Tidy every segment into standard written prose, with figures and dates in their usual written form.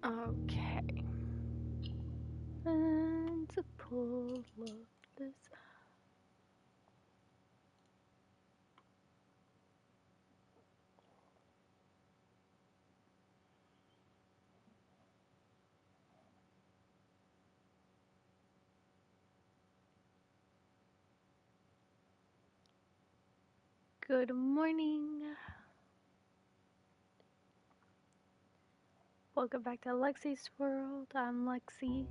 Okay. And to pull up this. Good morning. Welcome back to Lexi's World. I'm Lexi.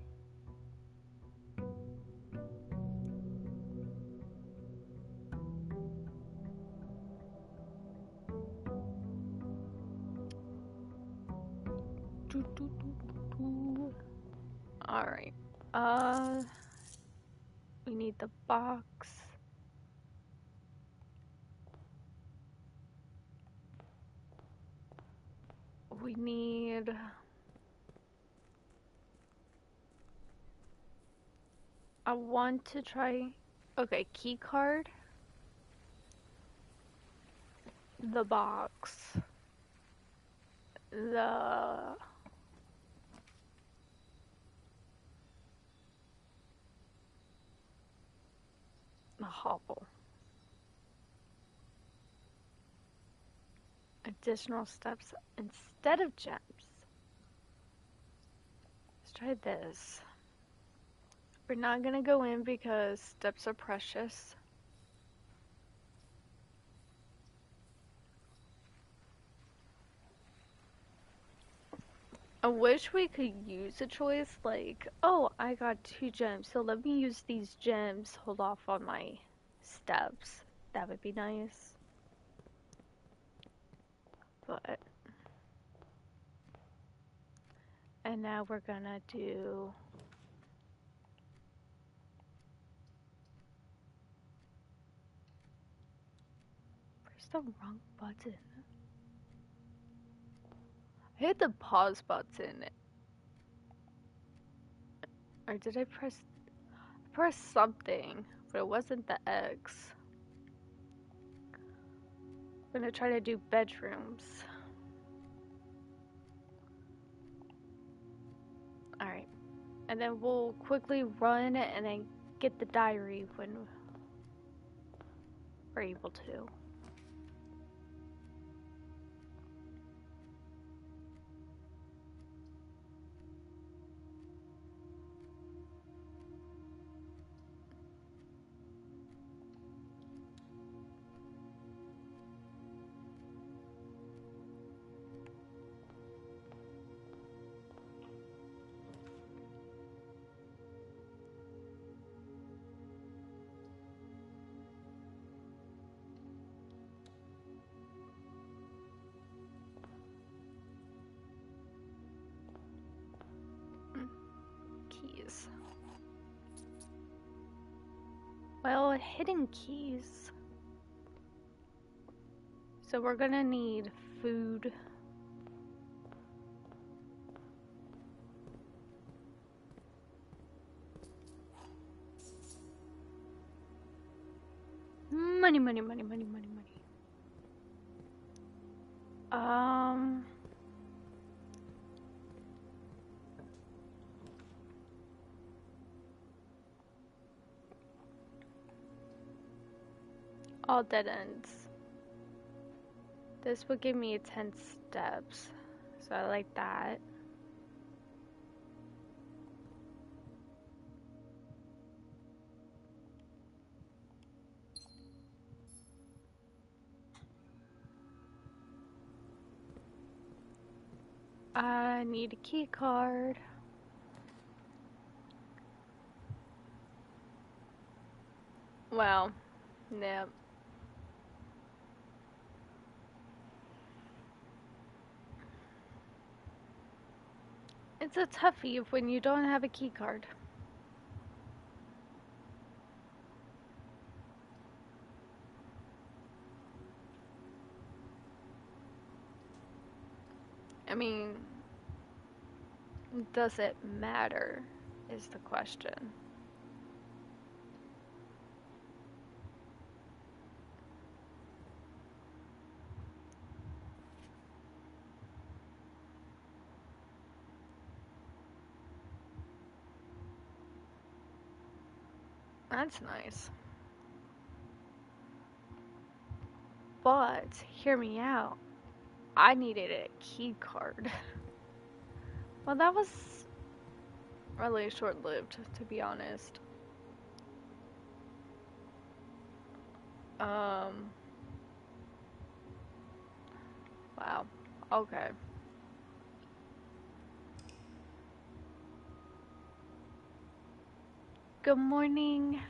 Alright. We need the box. We need... I want to try... Okay, key card. The box. The hovel. Additional steps instead of gems. Let's try this. We're not gonna go in because steps are precious. I wish we could use a choice like, oh, I got 2 gems, so let me use these gems, hold off on my steps. That would be nice. But... And now we're gonna do... Press the wrong button. I hit the pause button. Or did I press something, but it wasn't the X. I'm gonna try to do bedrooms. Alright. And then we'll quickly run and then get the diary when we're able to. Keys. Well, hidden keys. So we're gonna need food. Money, money, money, money, money, money. All dead ends. This would give me 10 steps. So I like that. I need a key card. Well, no. It's a toughie when you don't have a key card. I mean, does it matter is the question. That's nice. But, hear me out. I needed a key card. Well, that was really short-lived, to be honest. Wow. Okay. Good morning.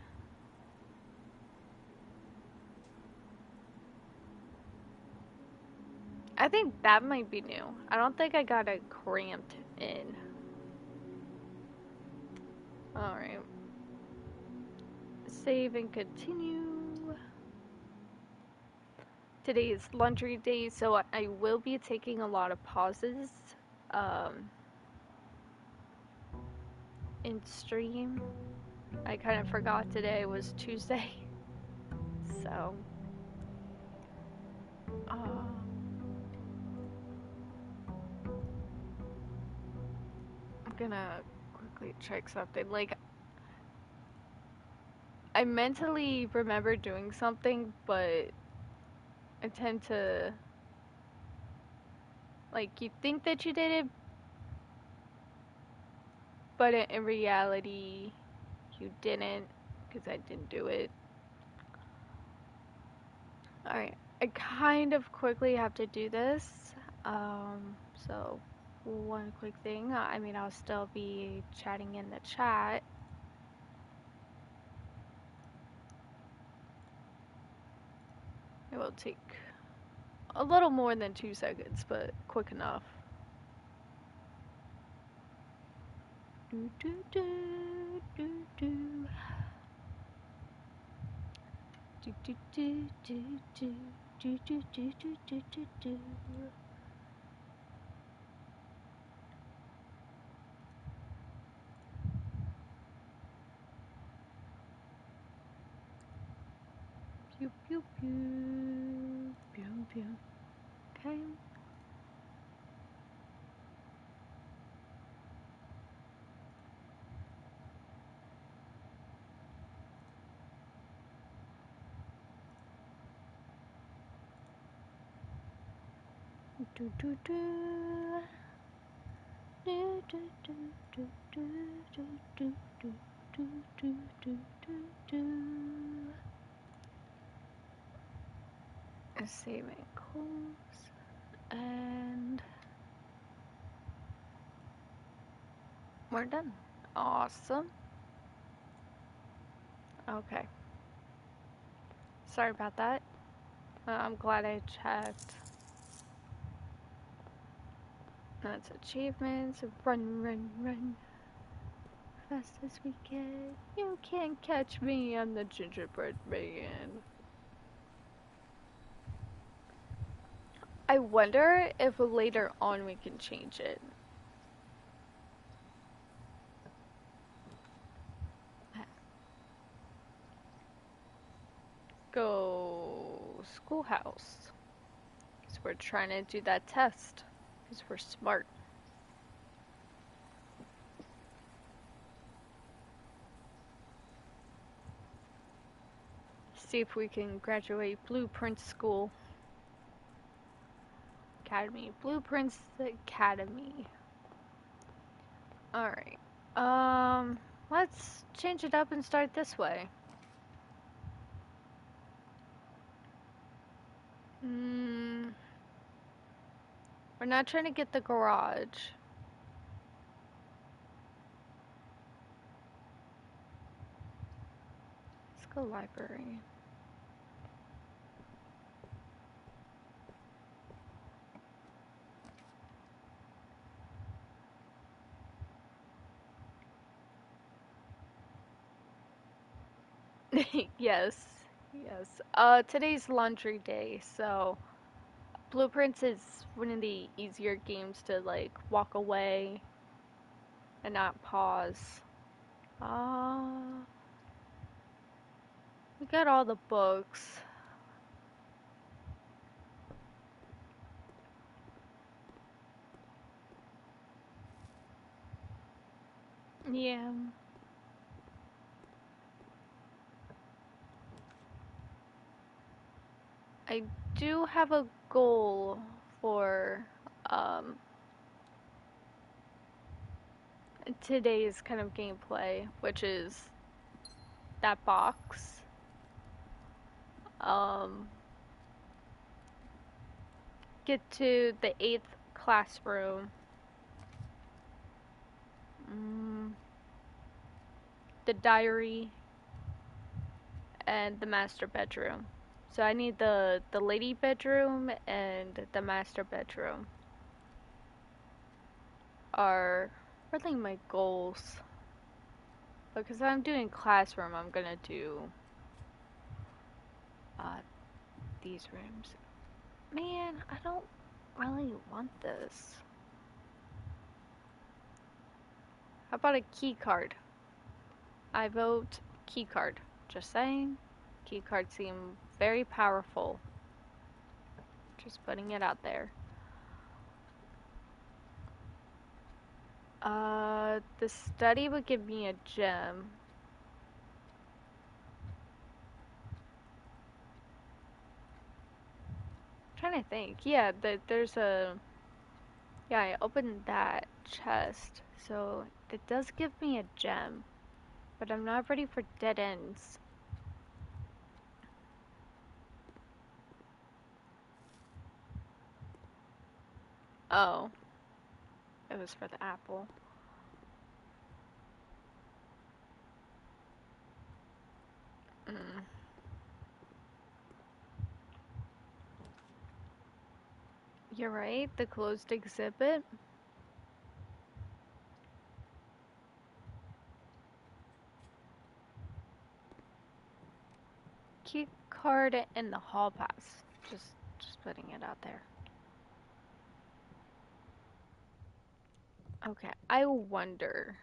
I think that might be new. I don't think I got it cramped in. Alright. Save and continue. Today is laundry day, so I will be taking a lot of pauses in stream. I kind of forgot today was Tuesday. So, I'm gonna quickly check something. Like, I mentally remember doing something, but I tend to, like, you think that you did it, but in reality, you didn't, because I didn't do it. Alright, I kind of quickly have to do this. So, one quick thing. I mean, I'll still be chatting in the chat. It will take a little more than 2 seconds, but quick enough. Do, do, do, do, do. Do, do, do, do, do, do, do, do, do, do, do. Pew, pew, pew. Pew, pew. Okay. Do, do, do. Do, do, do, do, do, do, do, do, do, do, do, do, do. Save and close. And we're done. Awesome. Okay. Sorry about that. I'm glad I checked. That's achievements. Run, run, run. Fast as we can. You can't catch me. I'm the gingerbread man. I wonder if later on we can change it. Go schoolhouse. Because we're trying to do that test. Because we're smart. See if we can graduate Blueprint School. Academy. Blueprints Academy. Alright. Let's change it up and start this way. We're not trying to get the garage. Let's go library. Yes. Yes. Today's laundry day, so Blueprints is one of the easier games to like walk away and not pause. We got all the books. Yeah. I do have a goal for um, today's kind of gameplay, which is that box. Um, get to the 8th classroom. Mm, the diary and the master bedroom. So I need the lady bedroom and the master bedroom are really my goals. Because I'm doing classroom, I'm gonna do uh, these rooms. Man, I don't really want this. How about a key card? I vote key card. Just saying. Key cards seem very powerful. Just putting it out there. The study would give me a gem. I'm trying to think. Yeah, there's a. Yeah, I opened that chest, so it does give me a gem, but I'm not ready for dead ends. Oh, it was for the apple. Mm. You're right, the closed exhibit. Key card in the hall pass. Just putting it out there. Okay, I wonder.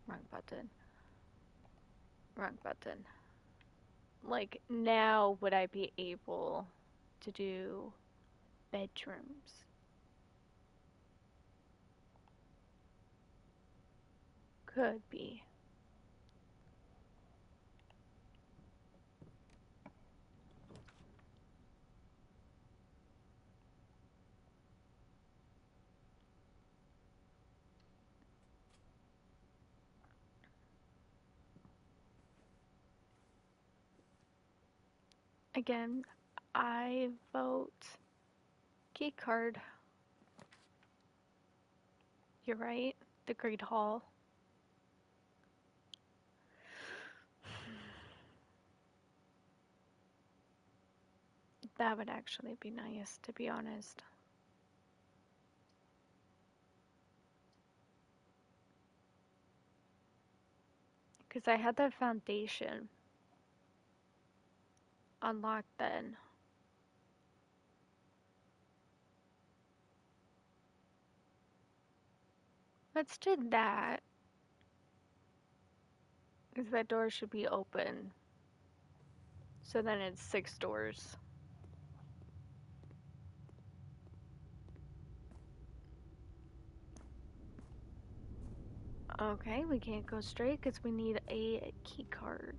Wrong button. Wrong button. Like, now would I be able to do bedrooms? Could be. Again, I vote key card. You're right. The Great Hall. That would actually be nice, to be honest. Because I had that foundation unlocked then. Let's do that. Because that door should be open. So then it's 6 doors. Okay, we can't go straight because we need a key card.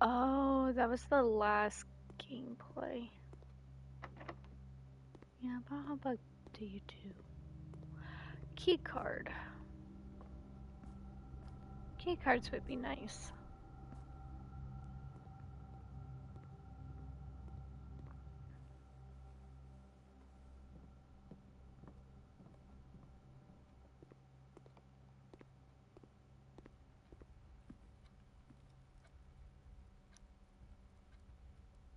Oh, that was the last gameplay. Yeah, but how about do you do? Key card. Key cards would be nice.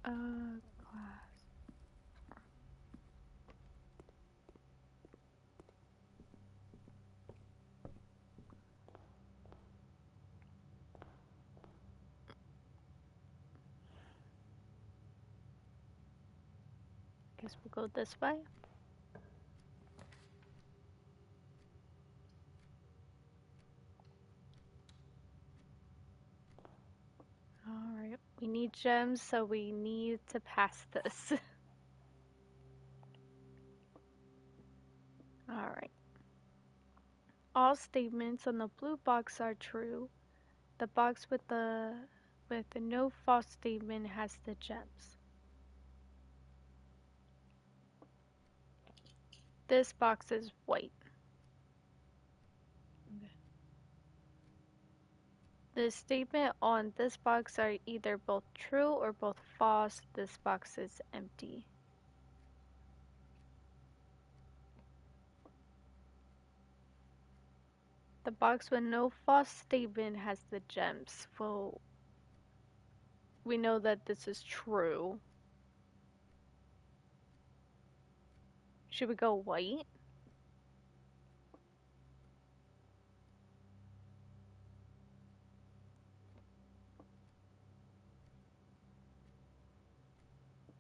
Class. Guess we'll go this way. need gems, so we need to pass this. Alright. All statements on the blue box are true. The box with the no false statement has the gems. This box is white. The statement on this box are either both true or both false. This box is empty. The box with no false statement has the gems. Well, we know that this is true. Should we go white?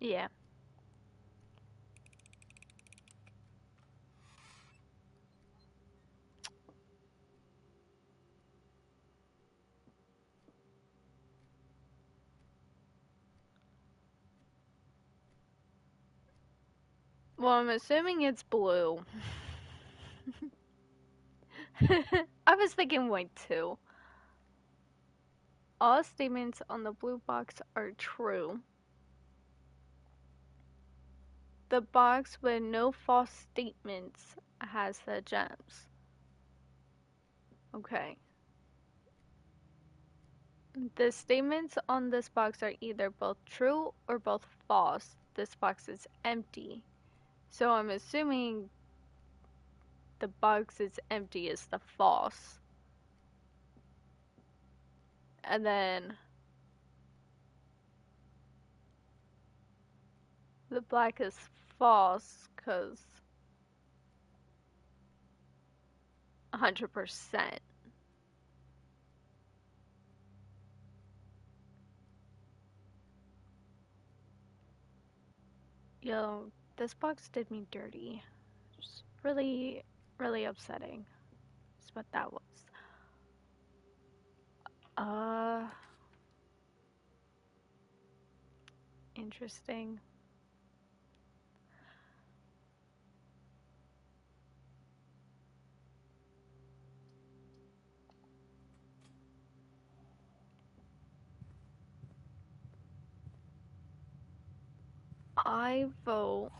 Yeah. Well, I'm assuming it's blue. I was thinking white too. All statements on the blue box are true. The box with no false statements has the gems. Okay. The statements on this box are either both true or both false. This box is empty. So I'm assuming the box is empty is the false. And then the black is false because 100%. Yo, this box did me dirty. Just really, really upsetting. That's what that was. Uh, Interesting. I vote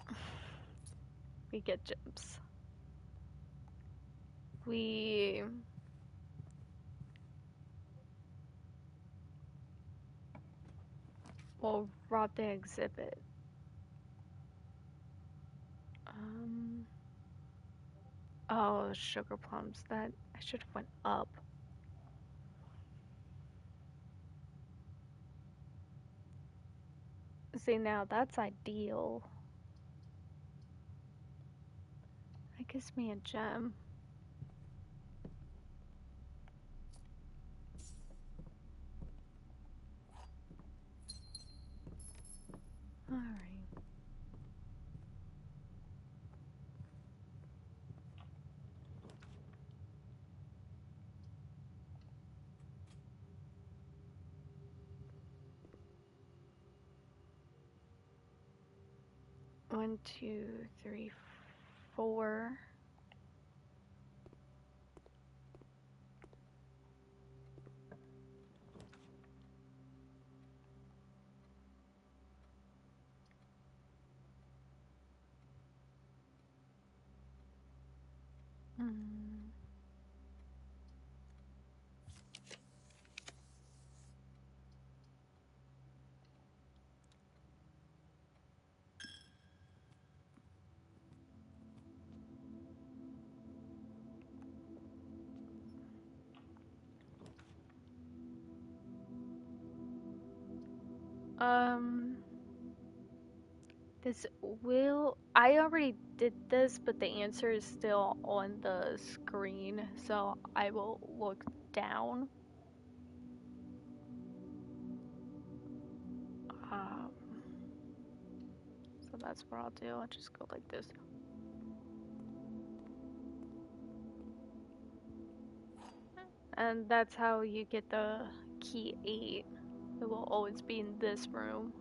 we get gems. We will rob the exhibit. Um, oh, sugar plums. That I should have went up. See, now that's ideal. That gives me a gem. Alright. One, two, three, four. Mm. Um, this will. I already did this, but the answer is still on the screen, so I will look down. Um, so that's what I'll do. I'll just go like this. And that's how you get the key 8. It will always be in this room.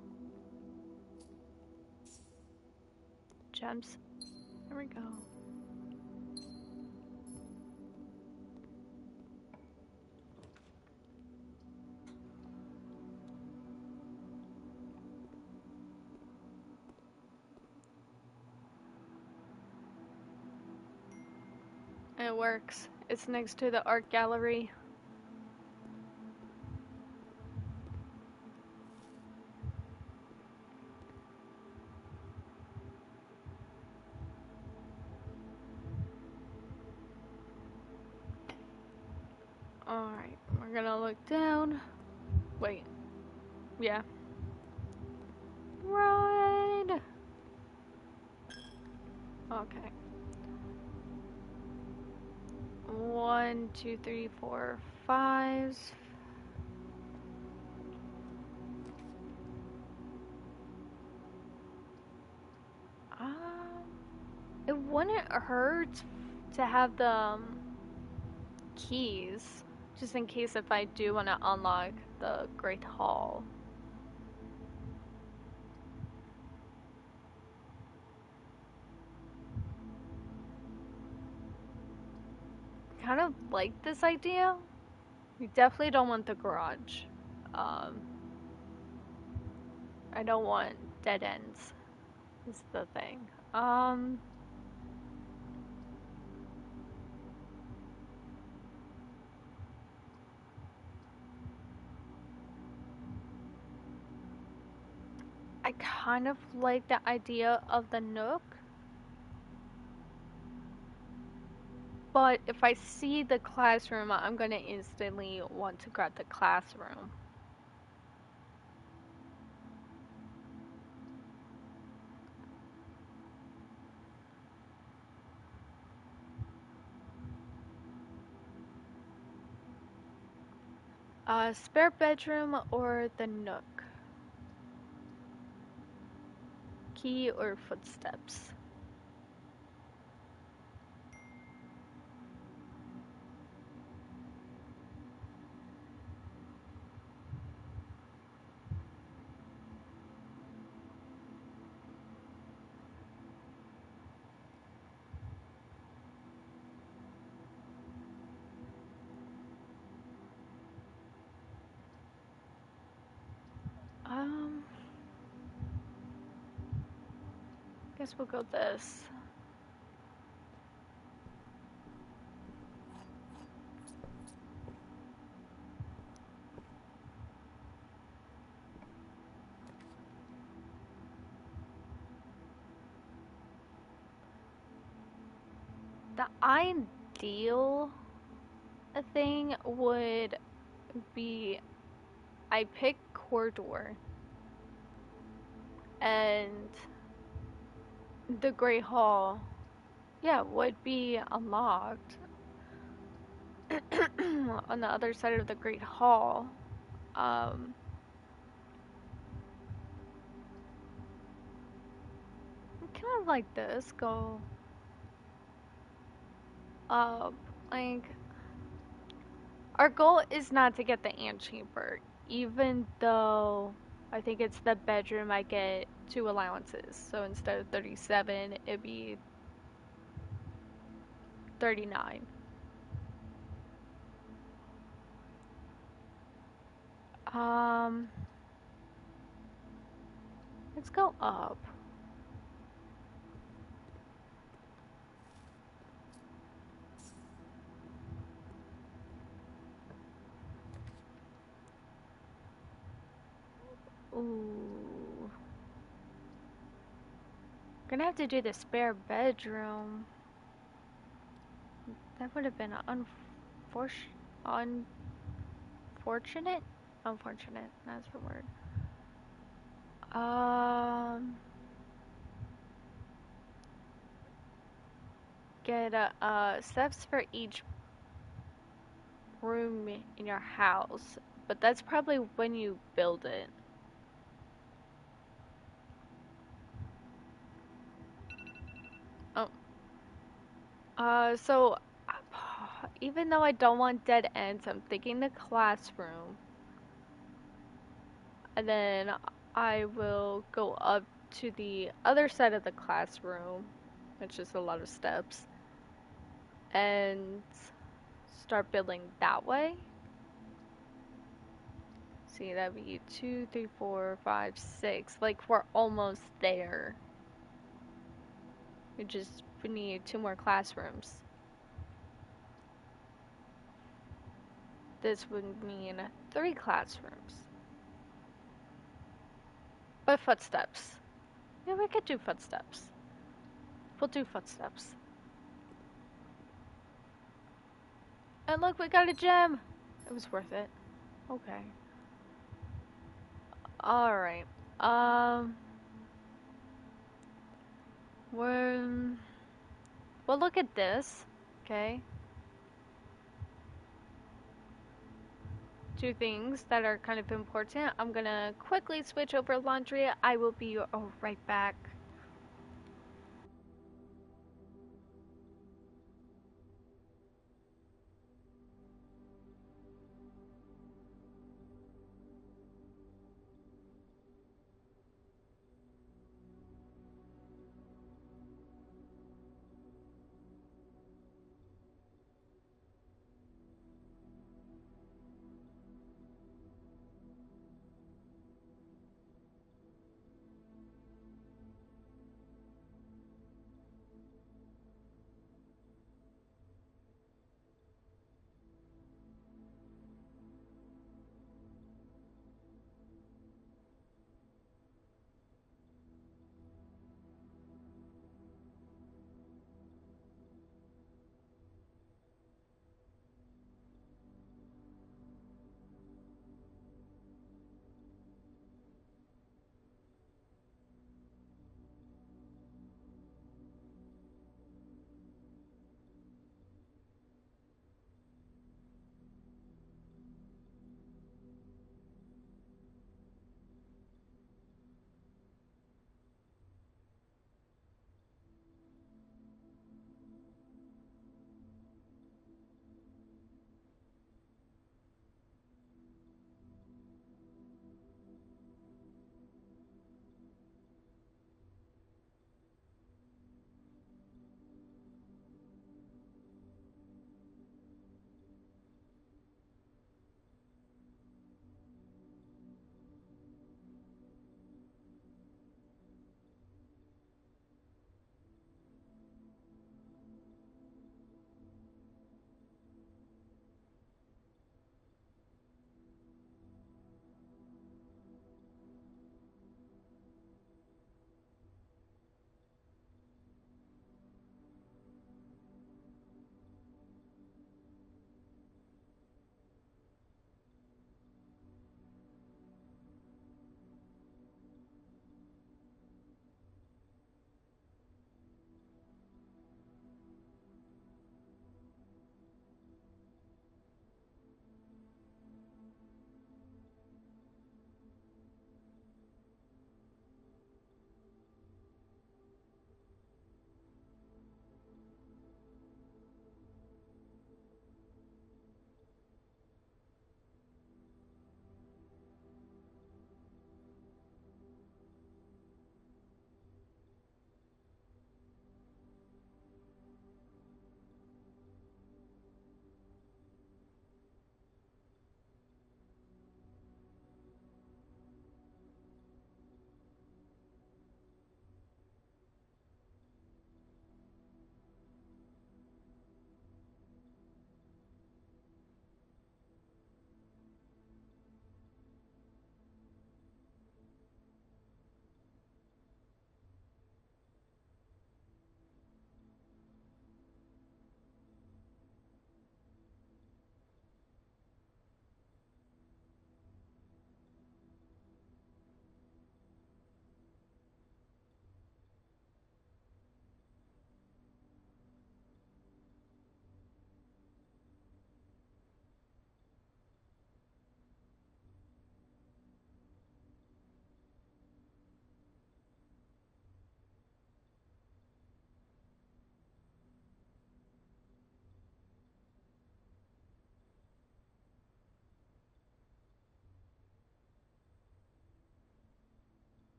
Gems. There we go. It works. It's next to the art gallery. Alright, we're gonna look down. Wait. Yeah. Ride! Okay. 1, 2, 3, 4, 5. It wouldn't hurt to have the keys, just in case if I do want to unlock the Great Hall. Kind of like this idea. We definitely don't want the garage. Um, I don't want dead ends, is the thing. I kind of like the idea of the nook. But if I see the classroom, I'm gonna instantly want to grab the classroom. Spare bedroom or the nook? Key or footsteps? Um, guess we'll go this. The ideal thing would be I pick corridor and the Great Hall, yeah, would be unlocked on the other side of the Great Hall. Um, kind of like this, go up, like, our goal is not to get the antechamber, even though I think it's the bedroom I get 2 allowances. So instead of 37, it'd be 39. Um, let's go up. Ooh. Gonna have to do the spare bedroom. That would have been unfortunate? Unfortunate, that's the word. Get steps for each room in your house, but that's probably when you build it. Oh, so even though I don't want dead ends, I'm thinking the classroom. And then I will go up to the other side of the classroom, which is a lot of steps, and start building that way. See, that'd be 2, 3, 4, 5, 6. Like, we're almost there. We need 2 more classrooms. This would mean 3 classrooms. But footsteps. Yeah, we could do footsteps. We'll do footsteps. And look, we got a gem! It was worth it. Okay. Alright. Um, we're... We'll look at this. Okay. 2 things that are kind of important. I'm gonna quickly switch over laundry. I will be right back.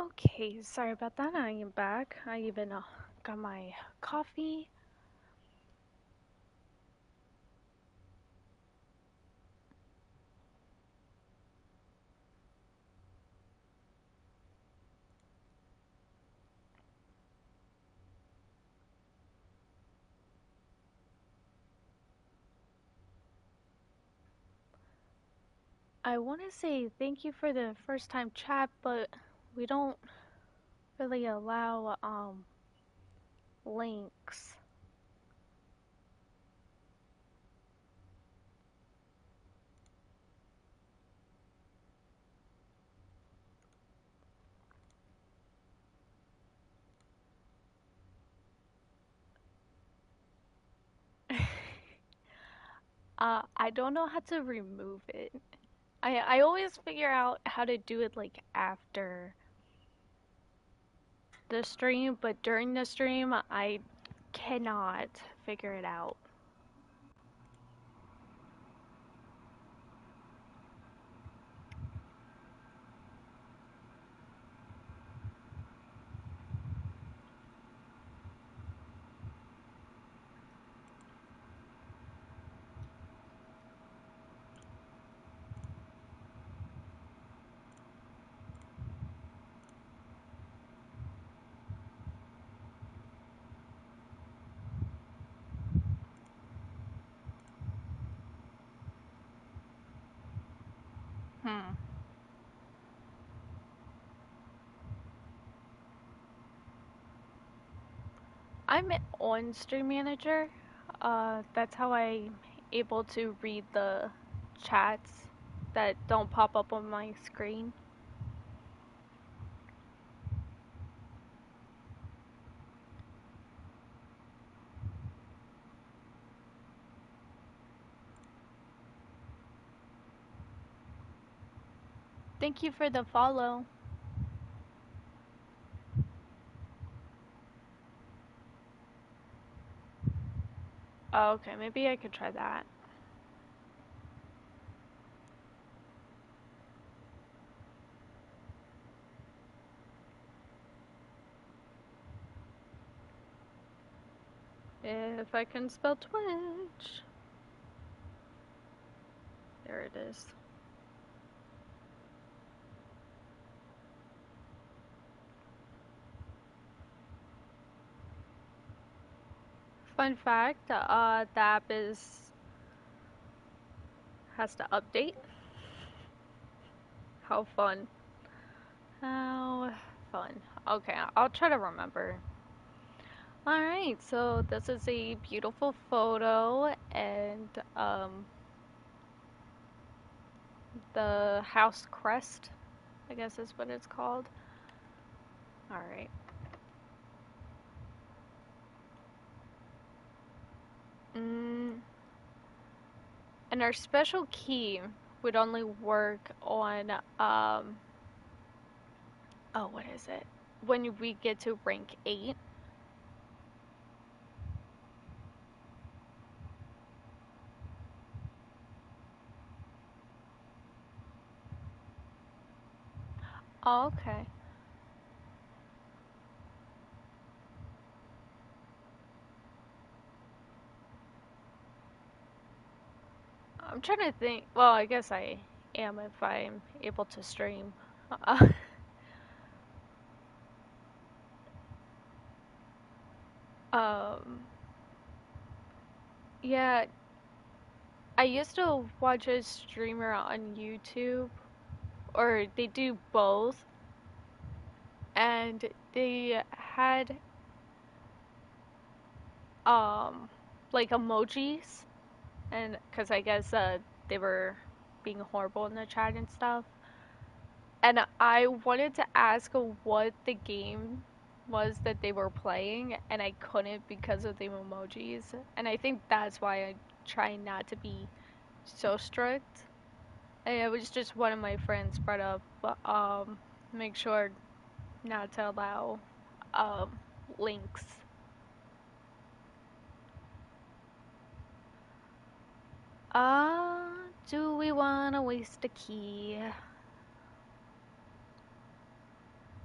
Okay, sorry about that. I am back. I even got my coffee. I want to say thank you for the first time chat, but we don't really allow links. I don't know how to remove it. I always figure out how to do it like after the stream, but during the stream I cannot figure it out. Hmm. I'm on Stream Manager. That's how I'm able to read the chats that don't pop up on my screen. Thank you for the follow. Oh, okay, maybe I could try that. If I can spell Twitch. There it is. Fun fact, the app has to update. How fun. How fun. Okay, I'll try to remember. Alright, so this is a beautiful photo, and the house crest, I guess is what it's called. Alright. Mm, and our special key would only work on, oh, what is it? When we get to rank 8. Oh, okay. I'm trying to think. Well, I guess I am if I'm able to stream. Uh, um, yeah, I used to watch a streamer on YouTube, or they do both, and they had um like emojis, and because I guess they were being horrible in the chat and stuff. And I wanted to ask what the game was that they were playing, and I couldn't because of the emojis. And I think that's why I try not to be so strict. And it was just one of my friends brought up, make sure not to allow um, links. Uh, do we want to waste a key?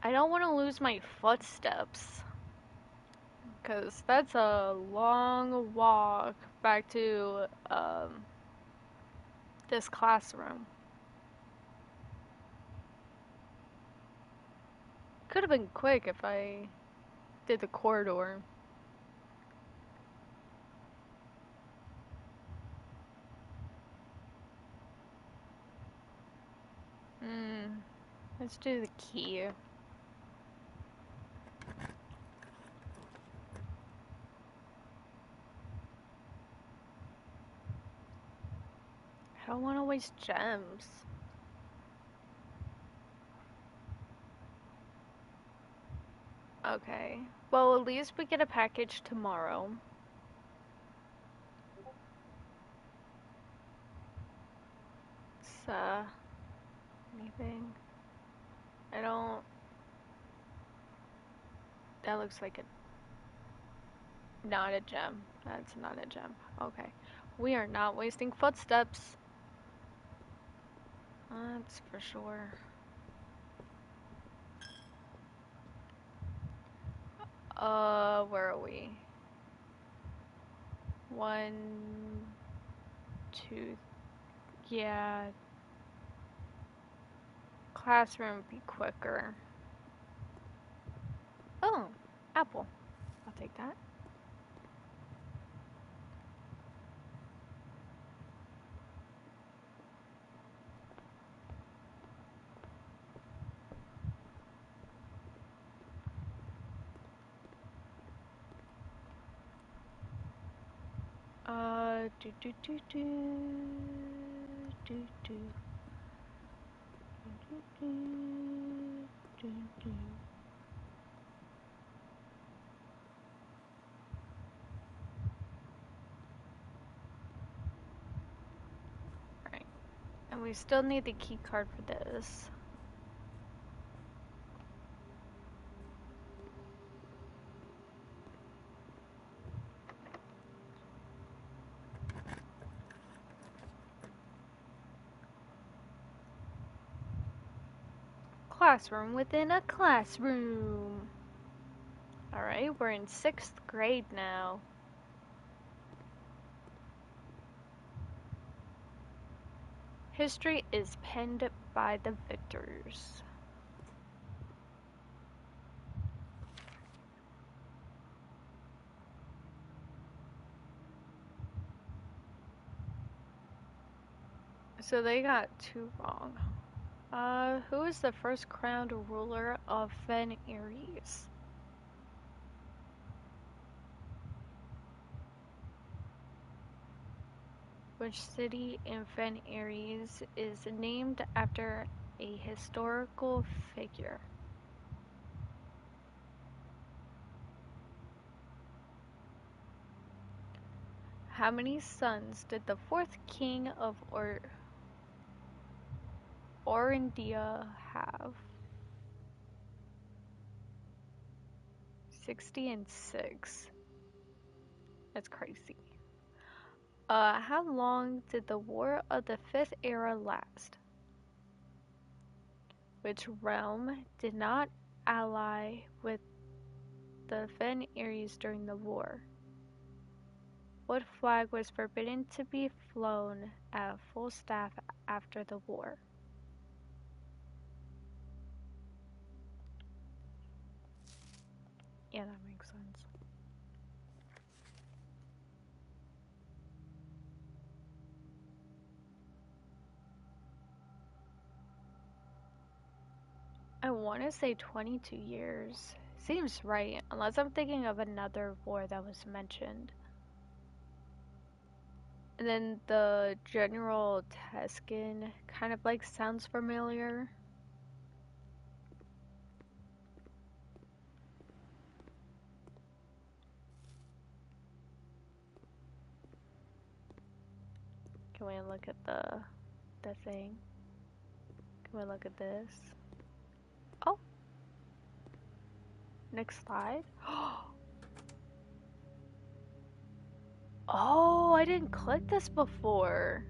I don't want to lose my footsteps. Because that's a long walk back to this classroom. Could have been quick if I did the corridor. Let's do the key. I don't want to waste gems. Okay. Well, at least we get a package tomorrow. It's, anything? I don't... That looks like a... Not a gem. That's not a gem. Okay. We are not wasting footsteps. That's for sure. Where are we? 1, 2... Yeah. Classroom would be quicker. Oh, apple. I'll take that. Do do do do do do do do do do. Right, and we still need the key card for this. Classroom within a classroom. Alright, we're in 6th grade now. History is penned by the victors. So they got 2 wrong. Who is the first crowned ruler of Fen Aries? Which city in Fen Aries is named after a historical figure? How many sons did the 4th king of Orindia have? 60 and 6. That's crazy. How long did the War of the Fifth Era last? Which realm did not ally with the Fen Aries during the war? What flag was forbidden to be flown at full staff after the war? Yeah, that makes sense. I want to say 22 years. Seems right, unless I'm thinking of another war that was mentioned. And then the General Teskin kind of like sounds familiar. Can we look at the thing? Can we look at this? Oh, next slide. Oh, I didn't click this before.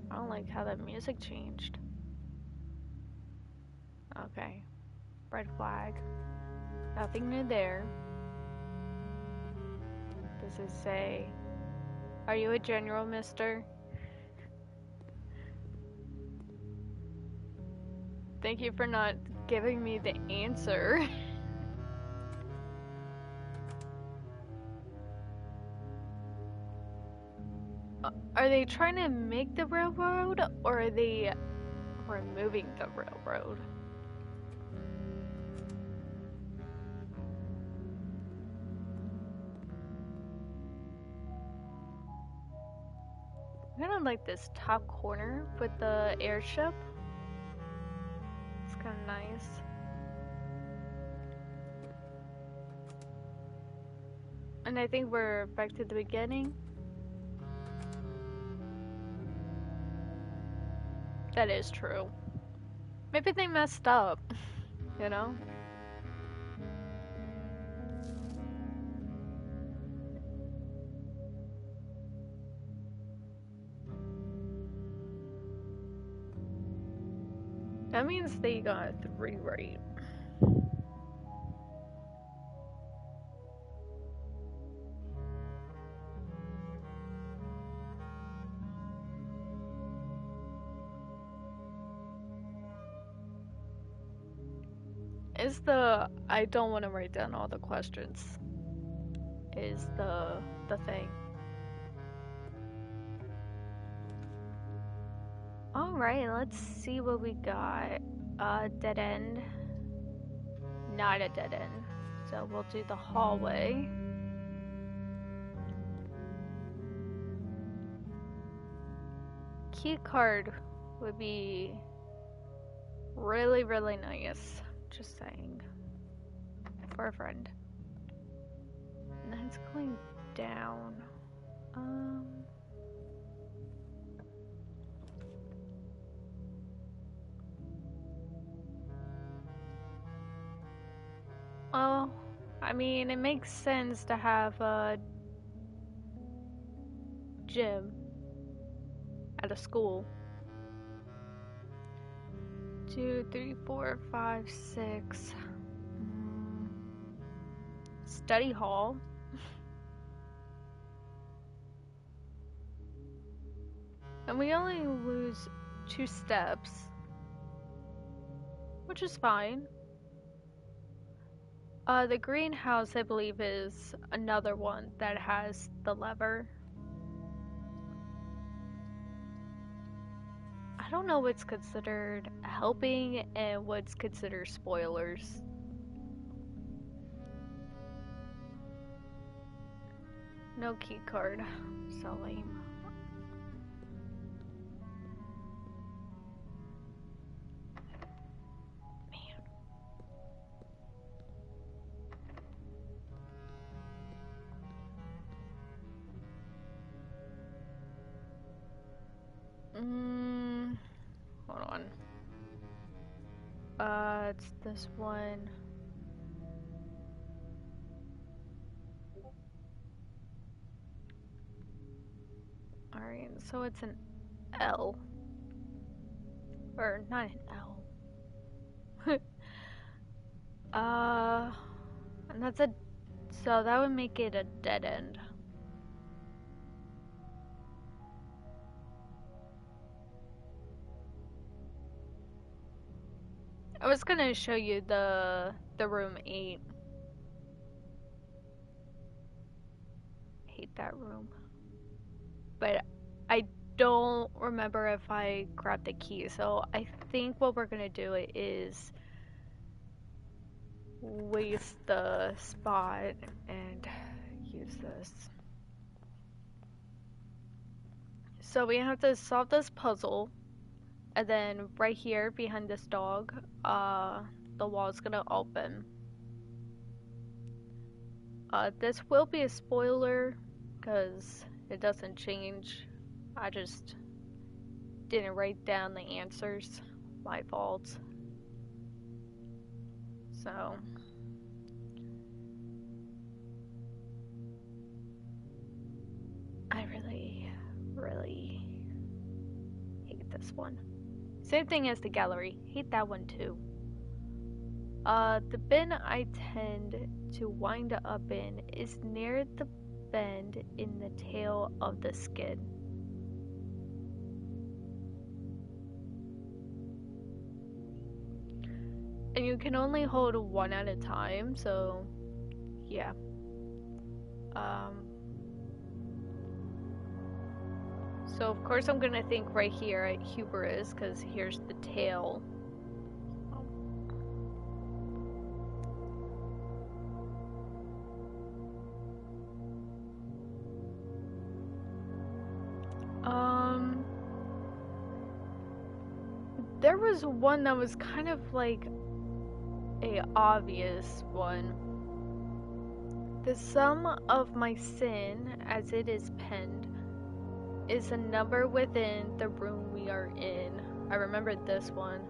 I don't like how that music changed. Okay. Red flag. Nothing new there. Does it say, are you a general, mister? Thank you for not giving me the answer. Are they trying to make the railroad, or are they removing the railroad? I kind of like this top corner with the airship. It's kind of nice. And I think we're back to the beginning. That is true. Maybe they messed up, you know? That means they got 3 right. Is the I don't want to write down all the questions is the thing. Alright, let's see what we got. Dead end. Not a dead end. So we'll do the hallway. Key card would be really, really nice. Just saying. For a friend. And then it's going down. Well, I mean, it makes sense to have a gym at a school. 2, 3, 4, 5, 6. Study hall. And we only lose 2 steps, which is fine. The greenhouse, I believe, is another one that has the lever. I don't know what's considered helping and what's considered spoilers. No key card. So lame. Hold on. It's this one. Alright, so it's an L. Or not an L. And that's a, so that would make it a dead end. I was gonna show you the room 8. Hate that room. But I don't remember if I grabbed the key, so I think what we're gonna do is waste the spot and use this. So we have to solve this puzzle, and then right here behind this dog, the wall's gonna open. This will be a spoiler because it doesn't change. I just didn't write down the answers. My fault. So I really, really hate this one. Same thing as the gallery. Hate that one too. The bin I tend to wind up in is near the bend in the tail of the skid. And you can only hold one at a time, so yeah. Um, so of course I'm gonna think right here at hubris, because here's the tail. There was one that was kind of like a obvious one. The sum of my sin, as it is penned, is a number within the room we are in. I remembered this one.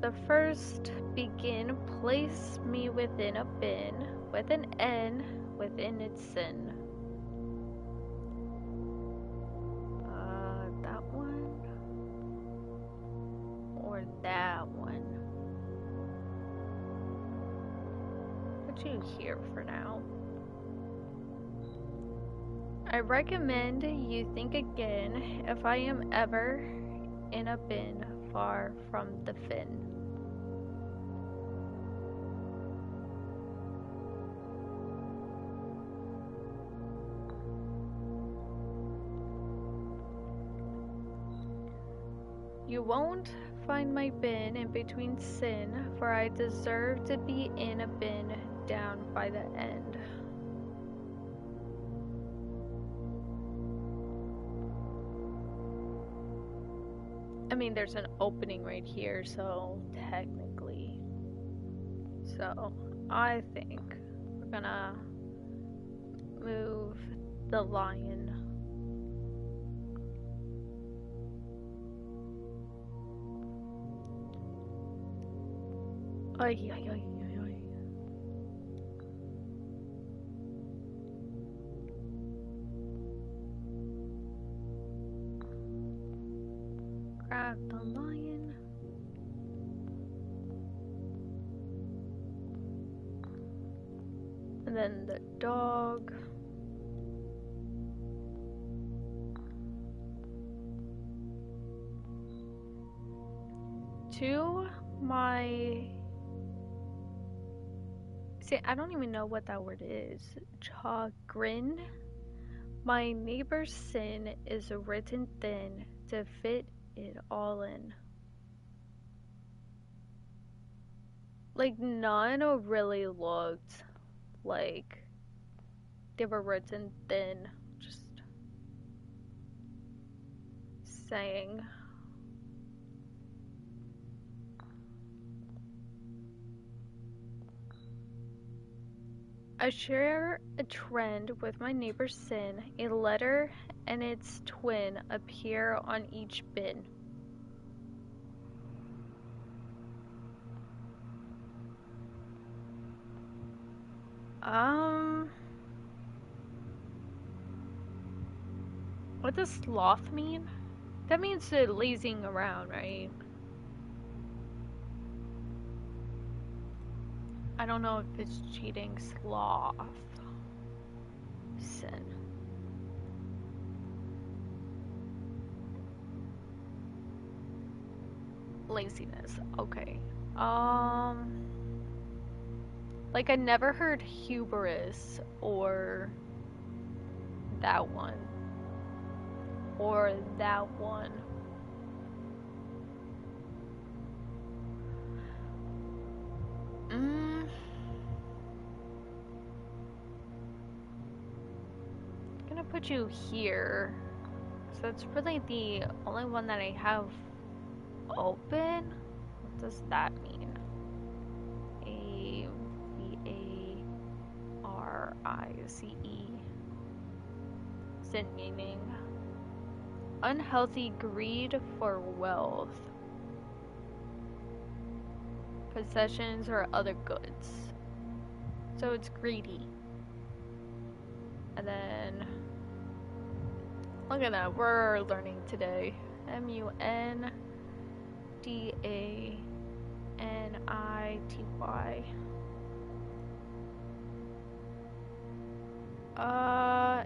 The first begin, place me within a bin, with an N within its sin. That one? Or that one? Put you here for now. I recommend you think again if I am ever in a bin far from the fin. You won't find my bin in between sin, for I deserve to be in a bin down by the end. I mean, there's an opening right here, so technically. So, I think we're gonna move the lion. Ay, ay, ay, ay, ay. Grab the lion. And then the dog. To my... See, I don't even know what that word is. Chagrin. My neighbor's sin is written thin to fit it all in. Like, none really looked like they were written thin. Just saying. I share a trend with my neighbor's sin. A letter and its twin appear on each bin. What does sloth mean? That means lazing around, right? I don't know if it's cheating. Sloth. Sin. Laziness. Okay. Like I never heard hubris or that one. Or that one. I'm gonna put you here. So it's really the only one that I have open. What does that mean? A-V-A-R-I-C-E. Sin meaning unhealthy greed for wealth, possessions, or other goods. So it's greedy. And then, look at that, we're learning today. Mundanity.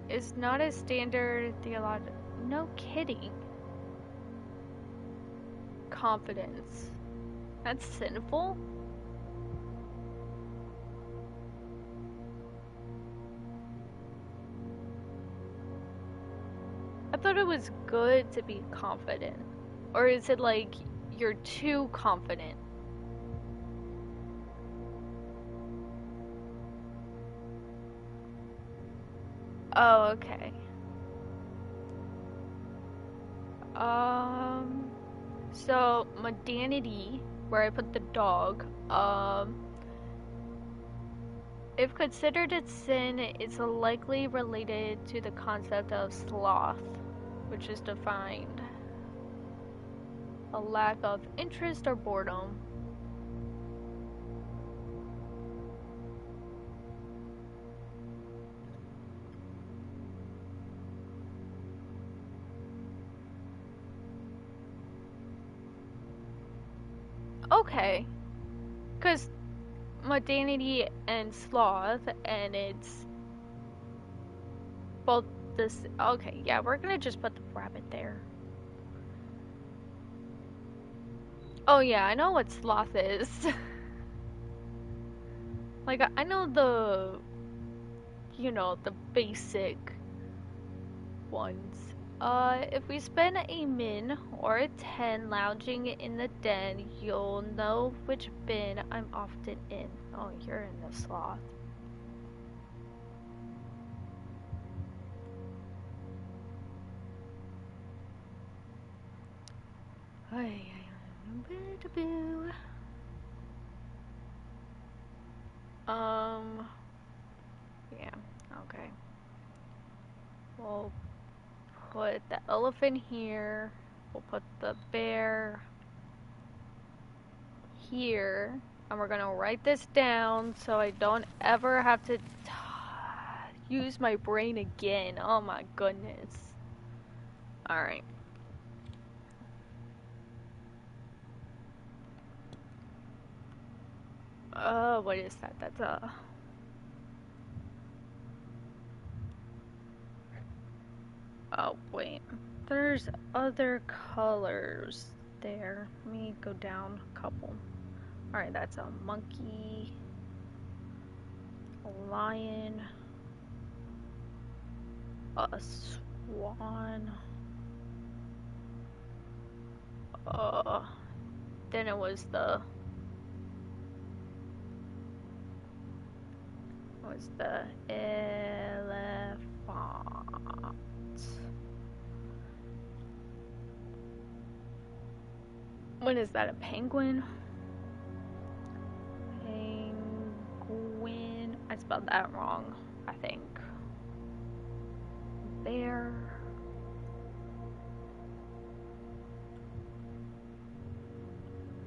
Is not a standard theological. No kidding. Confidence. That's sinful? I thought it was good to be confident. Or is it like you're too confident? Oh, okay. So mundanity, where I put the dog, if considered a sin, it's likely related to the concept of sloth, which is defined a lack of interest or boredom. Okay, because mundanity and sloth, and it's both this. Okay, yeah, we're gonna just put the rabbit there. Oh yeah, I know what sloth is. Like, I know the basic ones. If we spend a min or a 10 lounging in the den, you'll know which bin I'm often in. Oh, you're in the sloth. Yeah, okay. We'll put the elephant here. We'll put the bear here. And we're gonna write this down so I don't ever have to use my brain again. Oh my goodness. Alright. What is that? That's oh, wait. There's other colors there. Let me go down a couple. Alright, that's a monkey, a lion, a swan. Then it was the elephant. What is that, a penguin? Penguin. I spelled that wrong, I think. Bear.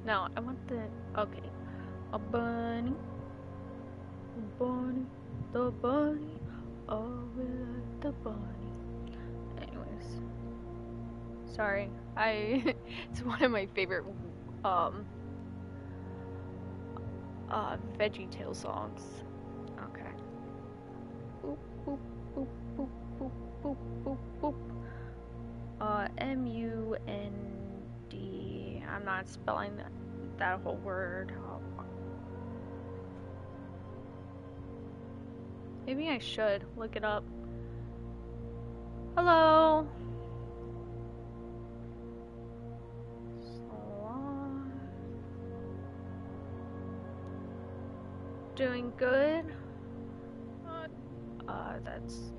No, I want the. Okay. A bunny. Bunny. The bunny. Oh, we like the bunny. Anyways. Sorry. It's one of my favorite, VeggieTale songs. Okay. Boop, boop, boop, boop, boop, boop, boop, boop. M-U-N-D. I'm not spelling that whole word. Oh. Maybe I should look it up. Hello. Doing good. That's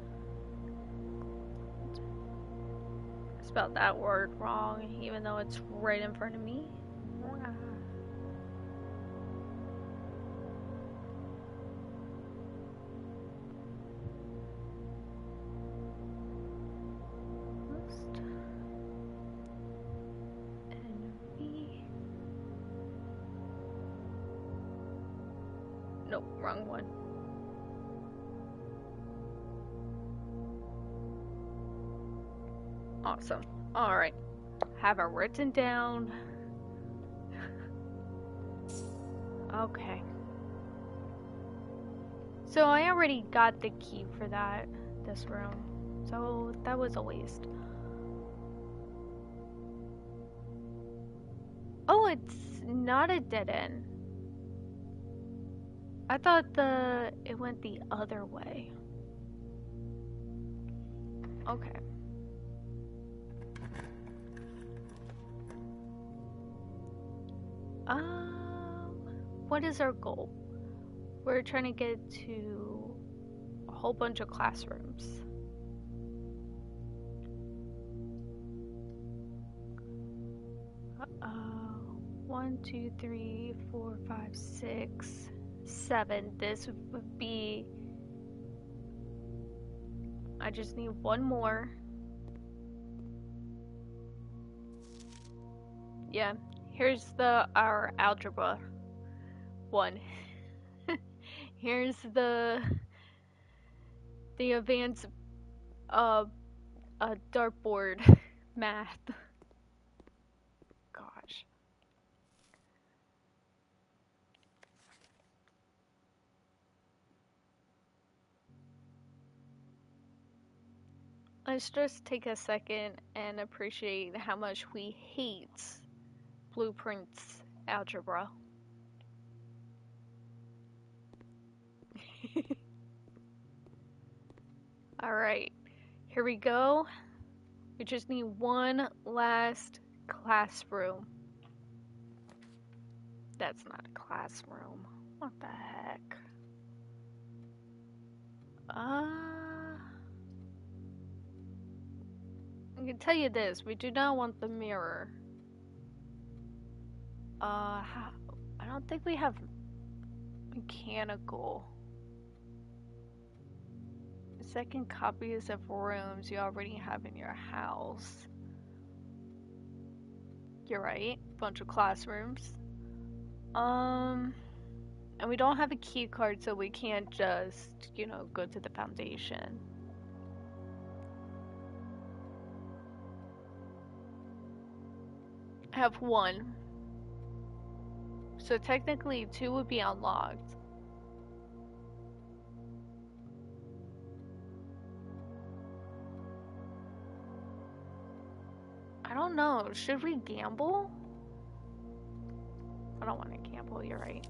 I spelled that word wrong, even though it's right in front of me. Nope, wrong one. Awesome. Alright. Have it written down. Okay. So I already got the key for this room. So that was a waste. Oh, it's not a dead end. I thought it went the other way. Okay. What is our goal? We're trying to get to a whole bunch of classrooms. One, two, three, 4, 5, 6, 7. This would be. I just need one more. Yeah, here's our algebra one. Here's the advanced dartboard math. Gosh. Let's just take a second and appreciate how much we hate Blueprint's algebra. Alright, here we go. We just need one last classroom. That's not a classroom. What the heck? I can tell you this, we do not want the mirror. I don't think we have mechanical. Second copies of rooms you already have in your house. You're right, bunch of classrooms. And we don't have a key card, so we can't just, go to the foundation. I have one. So technically 2 would be unlocked. I don't know, should we gamble? I don't want to gamble, you're right.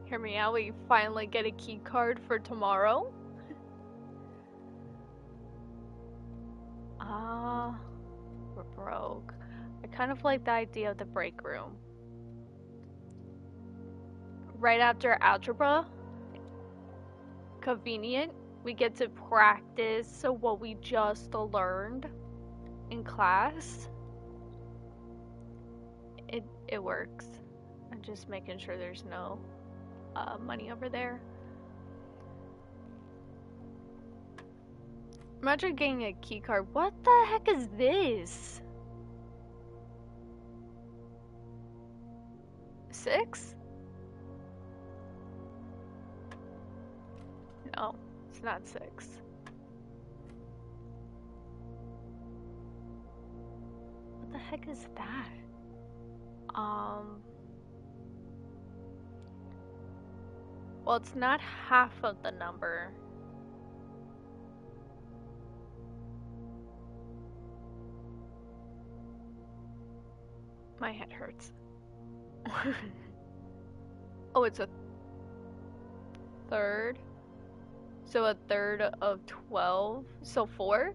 Hear me out, we finally get a key card for tomorrow. We're broke. I kind of like the idea of the break room. Right after algebra, convenient. We get to practice what we just learned in class. It works. I'm just making sure there's no money over there. Imagine getting a key card. What the heck is this? 6? No, it's not 6. What the heck is that? Well, it's not half of the number. My head hurts. Oh, it's a third. So a third of 12. So 4?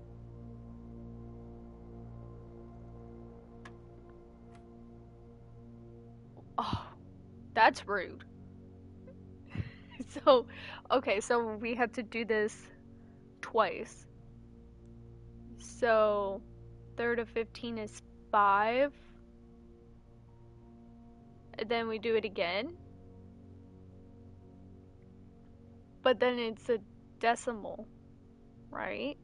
Oh, that's rude. So, okay, so we have to do this twice. So, third of 15 is 5. And then we do it again. But then it's a decimal, right?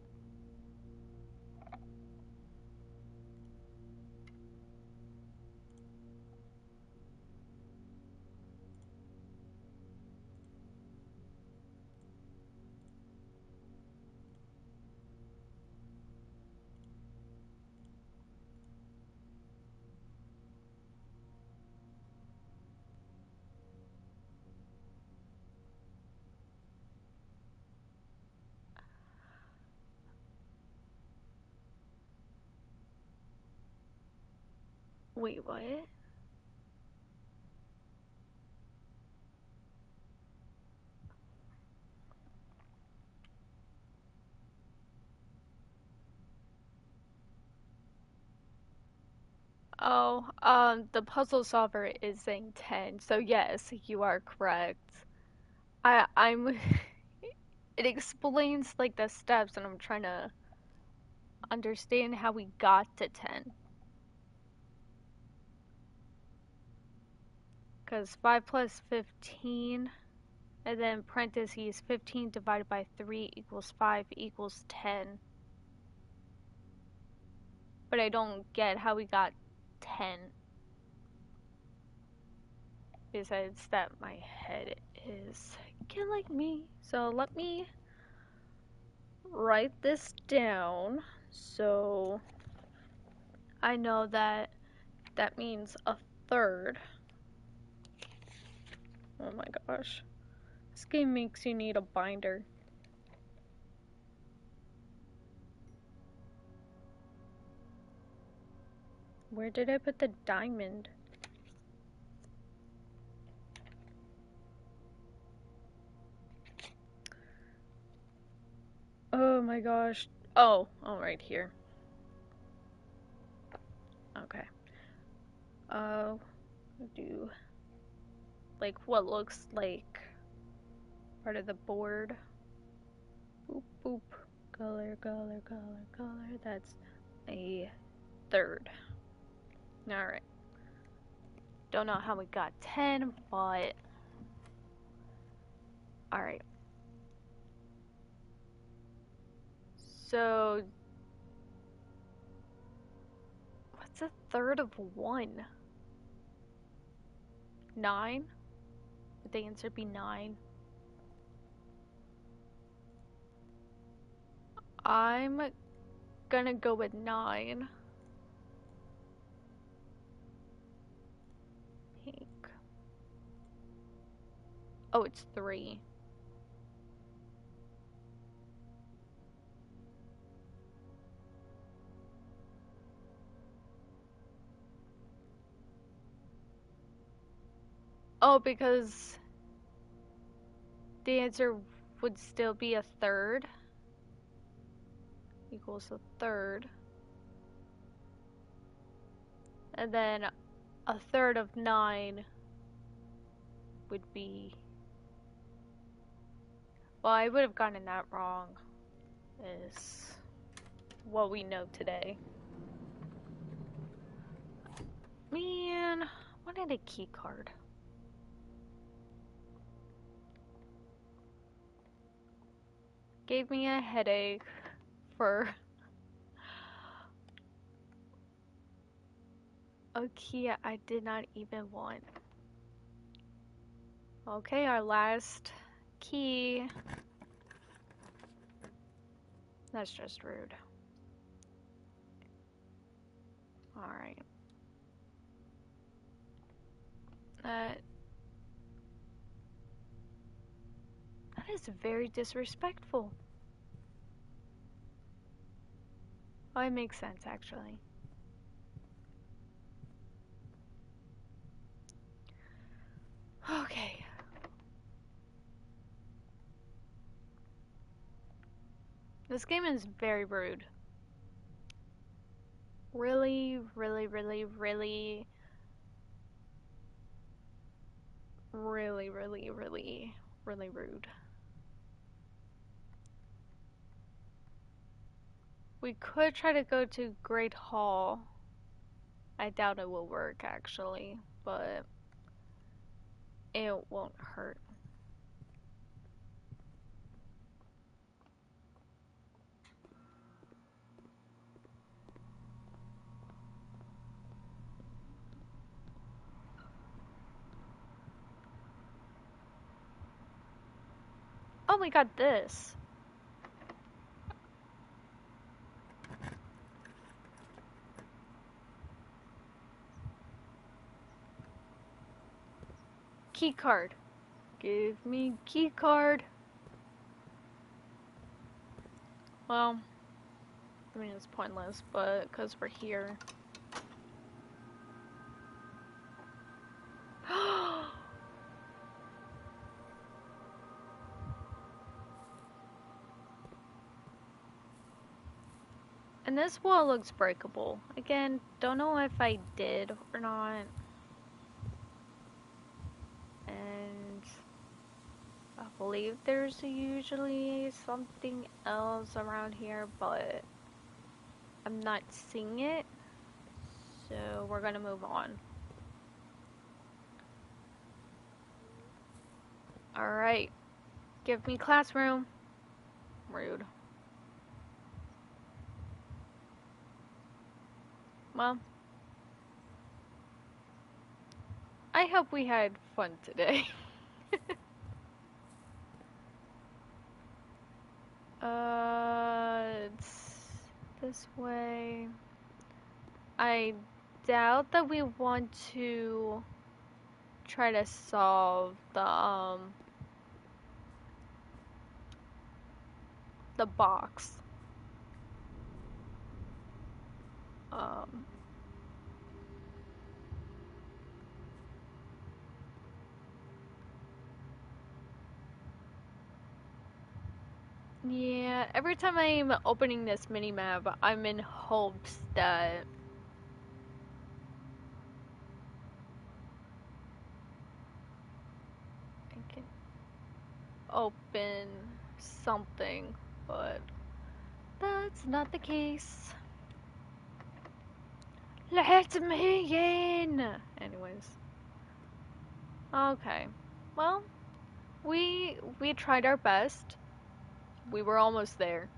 Wait, what? Oh, the puzzle solver is saying 10, so yes, you are correct. I'm it explains like the steps and I'm trying to understand how we got to 10. Because 5 plus 15, and then parentheses 15 divided by 3 equals 5 equals 10. But I don't get how we got 10. Besides that, my head is killing me. So let me write this down so I know that that means a third. Oh my gosh. This game makes you need a binder. Where did I put the diamond? Oh my gosh. Oh, right here. Okay. Do like what looks like part of the board. Boop, boop. Color, color, color, color. That's a third. Alright. Don't know how we got 10, but alright. So, what's a third of 1? 9? Would the answer be 9? I'm gonna go with 9. Pink. Oh, it's 3. Oh, because the answer would still be a third. Equals a third. And then a third of 9 would be... Well, I would have gotten that wrong. Is what we know today. Man, I wanted a key card. Gave me a headache for a key I did not even want. Okay, our last key. That's just rude. Alright. That is very disrespectful. Oh, it makes sense, actually. Okay. This game is very rude. Really, really, really, really, really, really, really, really rude. We could try to go to Great Hall. I doubt it will work, actually, but it won't hurt. Oh, we got this. Key card. Give me key card. Well, I mean, it's pointless, but because we're here. And this wall looks breakable. Again, don't know if I did or not. And I believe there's usually something else around here, but I'm not seeing it. So we're gonna move on. Alright. Give me classroom. Rude. Well, I hope we had fun today. It's this way. I doubt that we want to try to solve the box. Um, yeah, every time I'm opening this mini map, I'm in hopes that I can open something, but that's not the case. Let me in! Anyways. Okay. Well, we tried our best. We were almost there.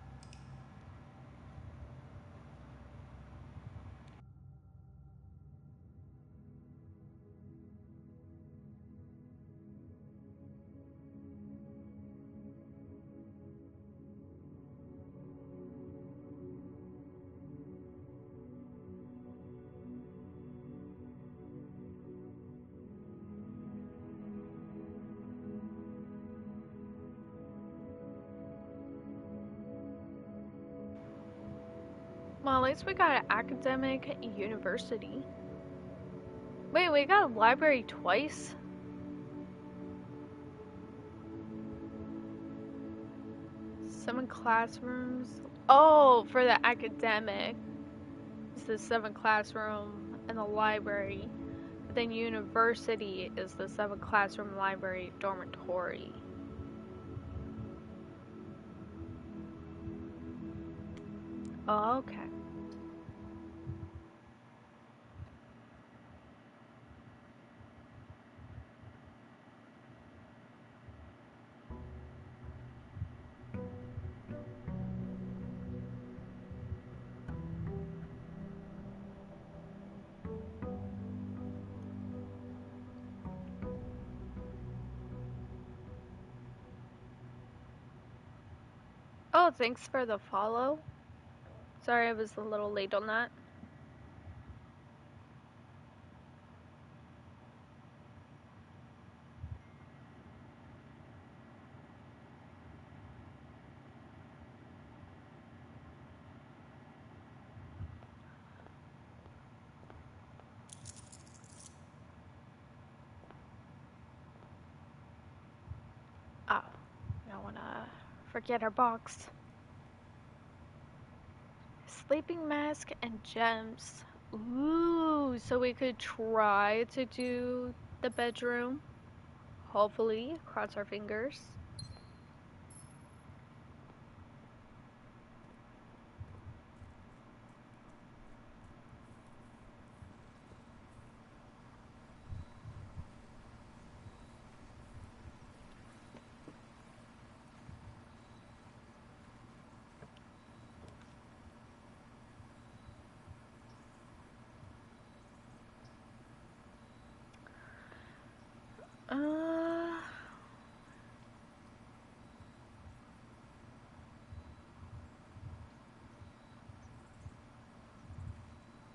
Well, at least we got an academic university. Wait, we got a library twice? 7 classrooms. Oh, for the academic. It's the 7 classroom and the library. But then university is the 7 classroom library dormitory. Oh, okay. Oh, thanks for the follow. Sorry I was a little late on that. Oh, don't wanna forget our box. Sleeping mask and gems. Ooh, so we could try to do the bedroom. Hopefully, cross our fingers. Uh,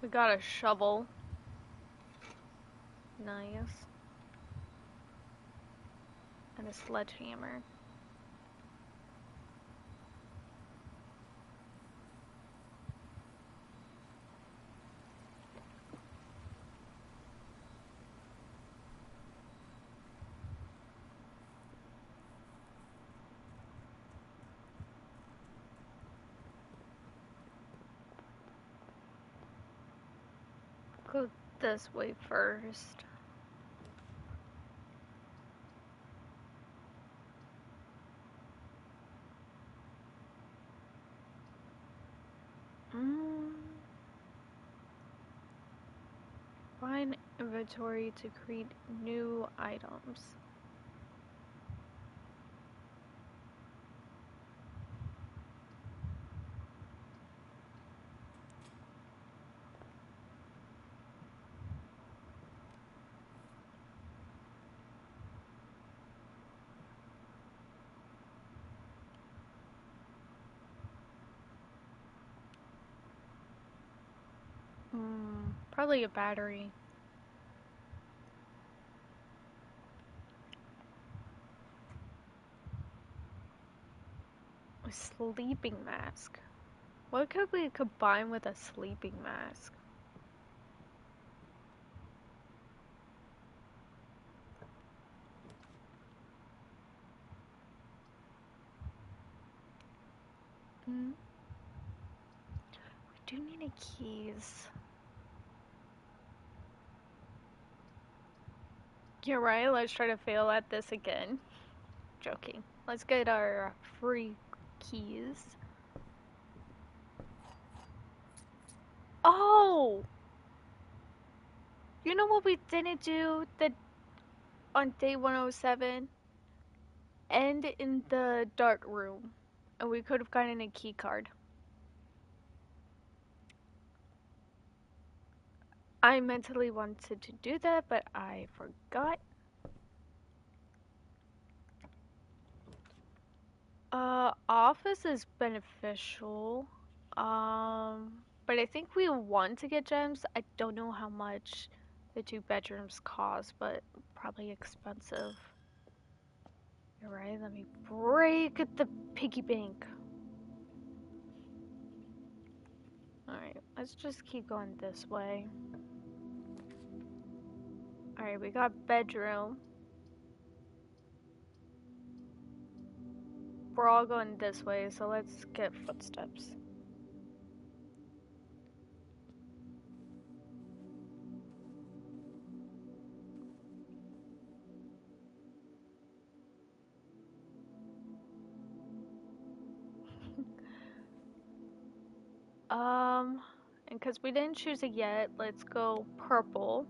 we got a shovel. Nice. And a sledgehammer. Go this way first. Mm. Find inventory to create new items. Probably a battery. A sleeping mask. What could we combine with a sleeping mask? We do need a keys. You're right, let's try to fail at this again. Joking. Let's get our free keys. Oh! You know what we didn't do on day 107? End in the dark room. And we could have gotten a key card. I mentally wanted to do that, but I forgot. Office is beneficial. But I think we want to get gems. I don't know how much the 2 bedrooms cost, but probably expensive. You're right, let me break the piggy bank. Alright, let's just keep going this way. Alright, we got bedroom. We're all going this way, so let's get footsteps. And because we didn't choose it yet, let's go purple.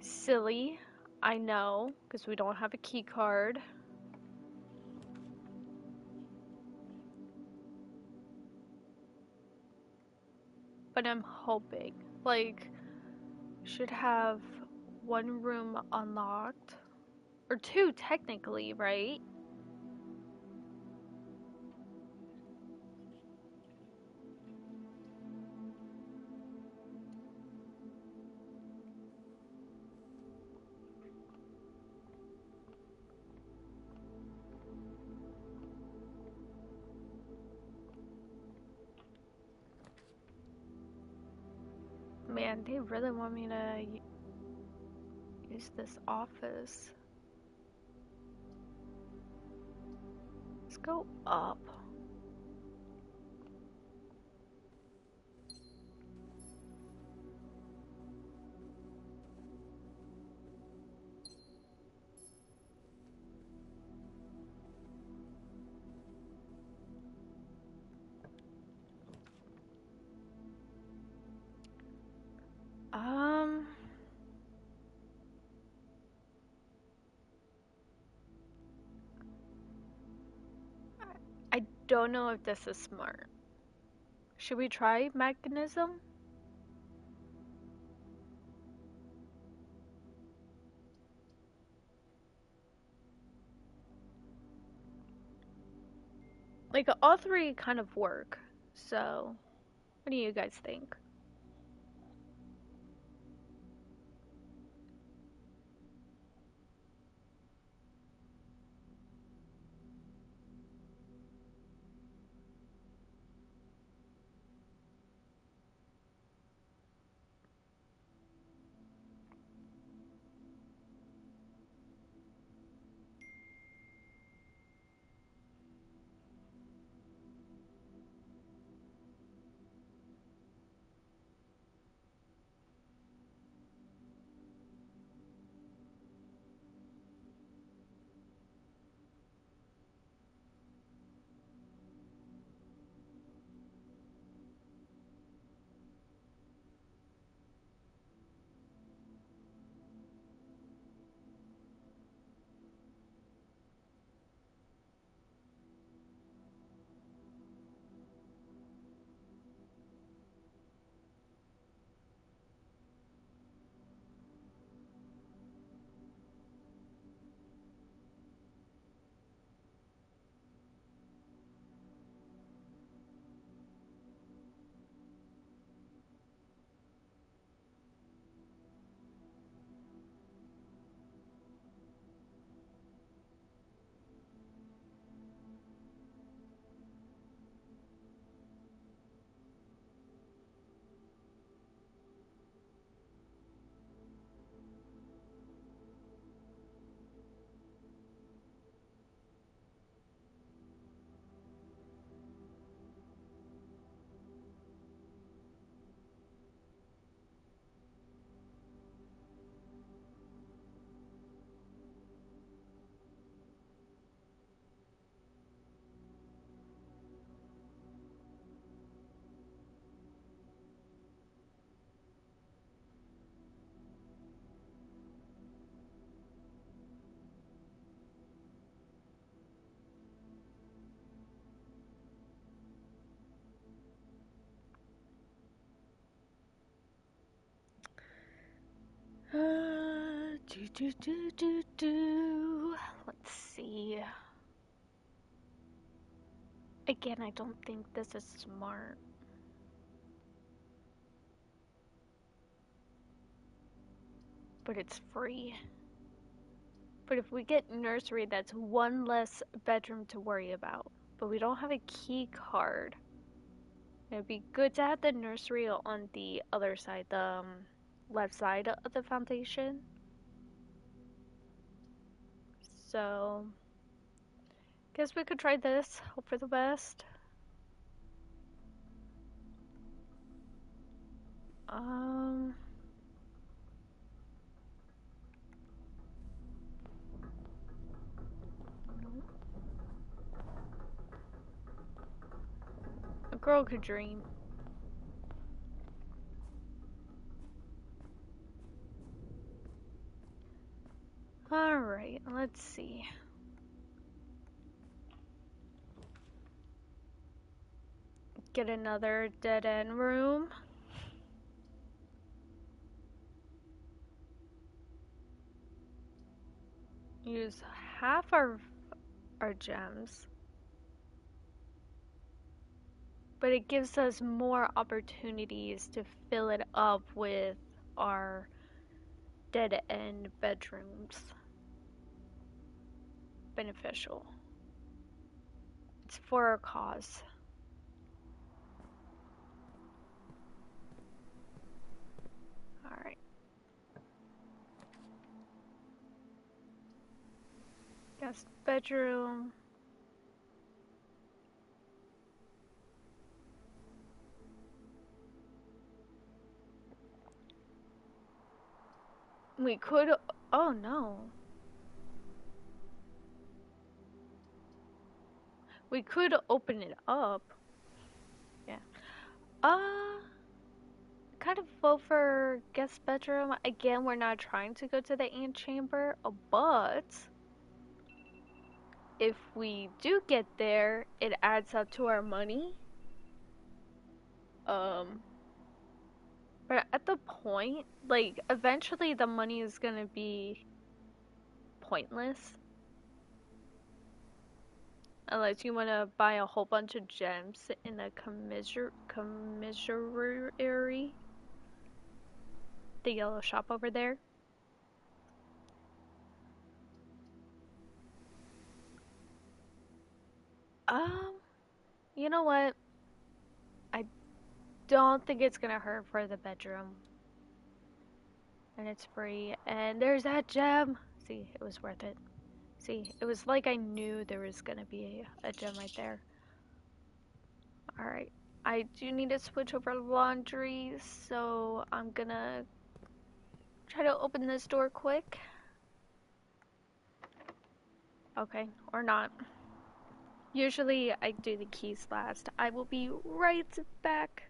Silly, I know, because we don't have a key card. But I'm hoping, like, should have 1 room unlocked. Or 2, technically, right? Man, they really want me to use this office. Let's go up. Um, I don't know if this is smart. Should we try mechanism? Like, all 3 kind of work. So, what do you guys think? Let's see. Again, I don't think this is smart. But it's free. But if we get nursery, that's one less bedroom to worry about. But we don't have a key card. It'd be good to have the nursery on the other side, the left side of the foundation. So, guess we could try this. Hope for the best. Um, a girl could dream. Alright, let's see. Get another dead end room. Use half our gems. But it gives us more opportunities to fill it up with our dead end bedrooms. Beneficial. It's for a cause. Alright. Guest bedroom. We could. Oh no. We could open it up. Yeah. Kind of vote for guest bedroom. Again, we're not trying to go to the antechamber, but if we do get there, it adds up to our money. But at the point, like, eventually the money is gonna be pointless. Unless you wanna buy a whole bunch of gems in the commissary, the yellow shop over there. Um, you know what? I don't think it's gonna hurt for the bedroom. And it's free. And there's that gem. See, it was worth it. See, it was like I knew there was gonna be a gem right there. Alright. I do need to switch over laundry, so I'm gonna try to open this door quick. Okay, or not. Usually I do the keys last. I will be right back.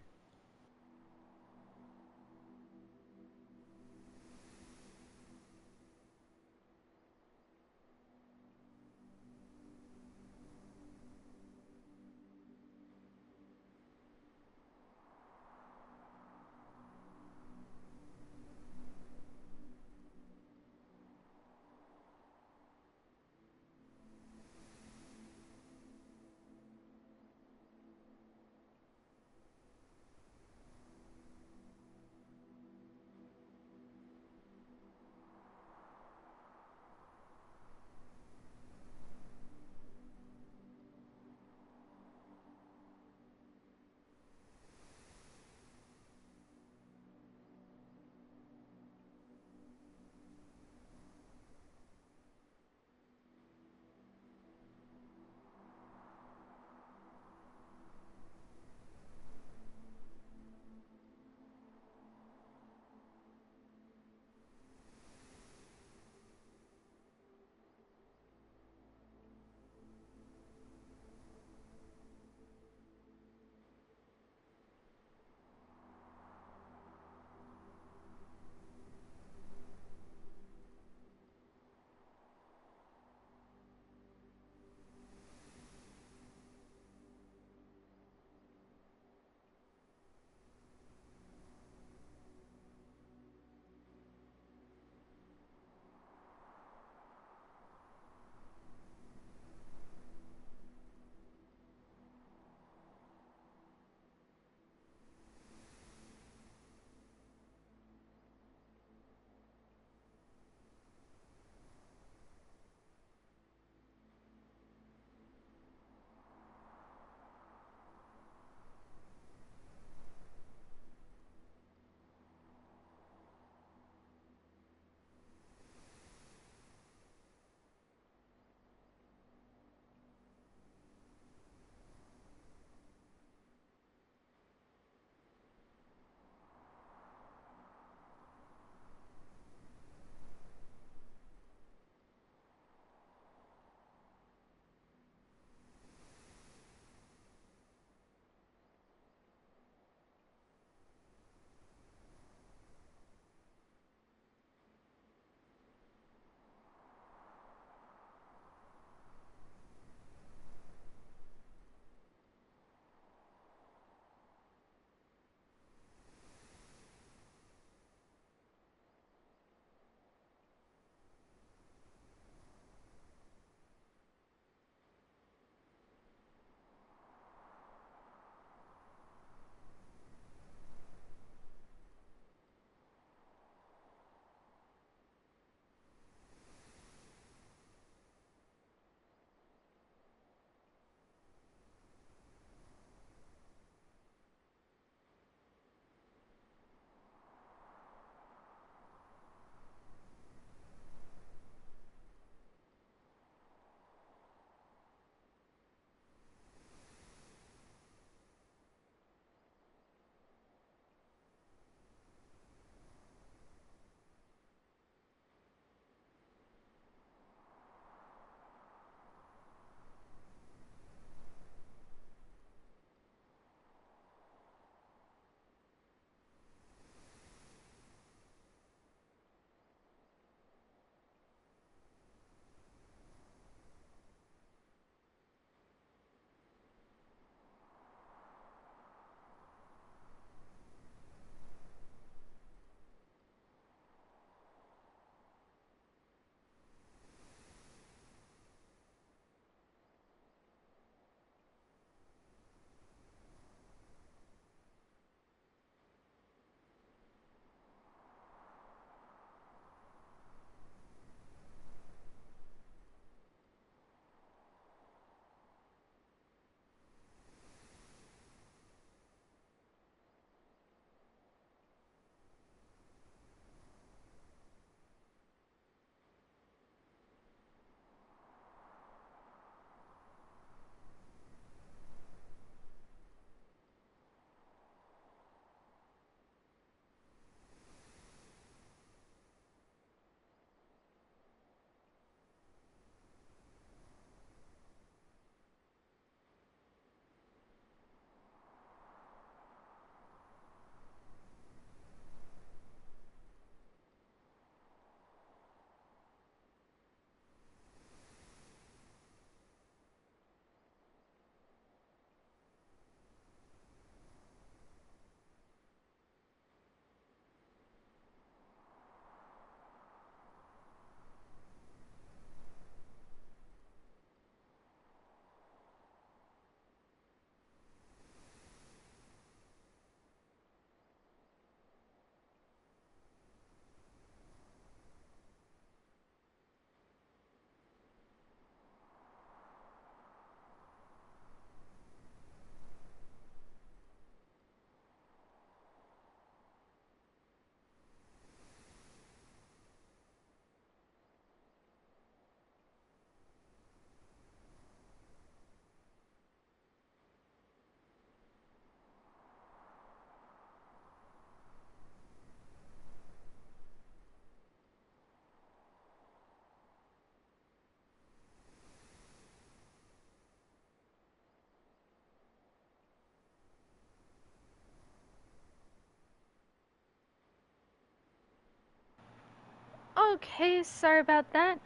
Okay, sorry about that.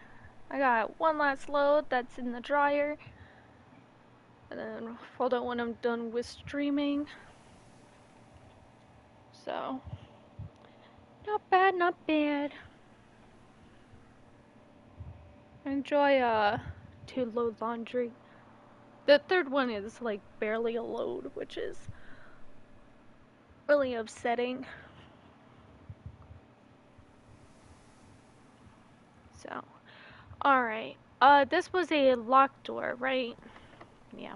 I got one last load that's in the dryer. And then fold out when I'm done with streaming. So, not bad, not bad. Enjoy two load laundry. The third one is like barely a load, which is really upsetting. So, alright. This was a locked door, right? Yeah.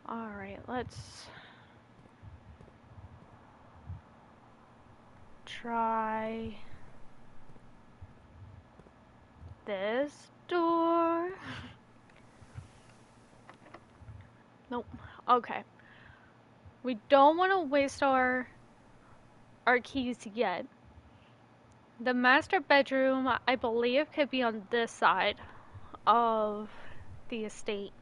Alright, let's try this door. Nope. Okay. We don't want to waste our keys yet. The master bedroom, I believe, could be on this side of the estate.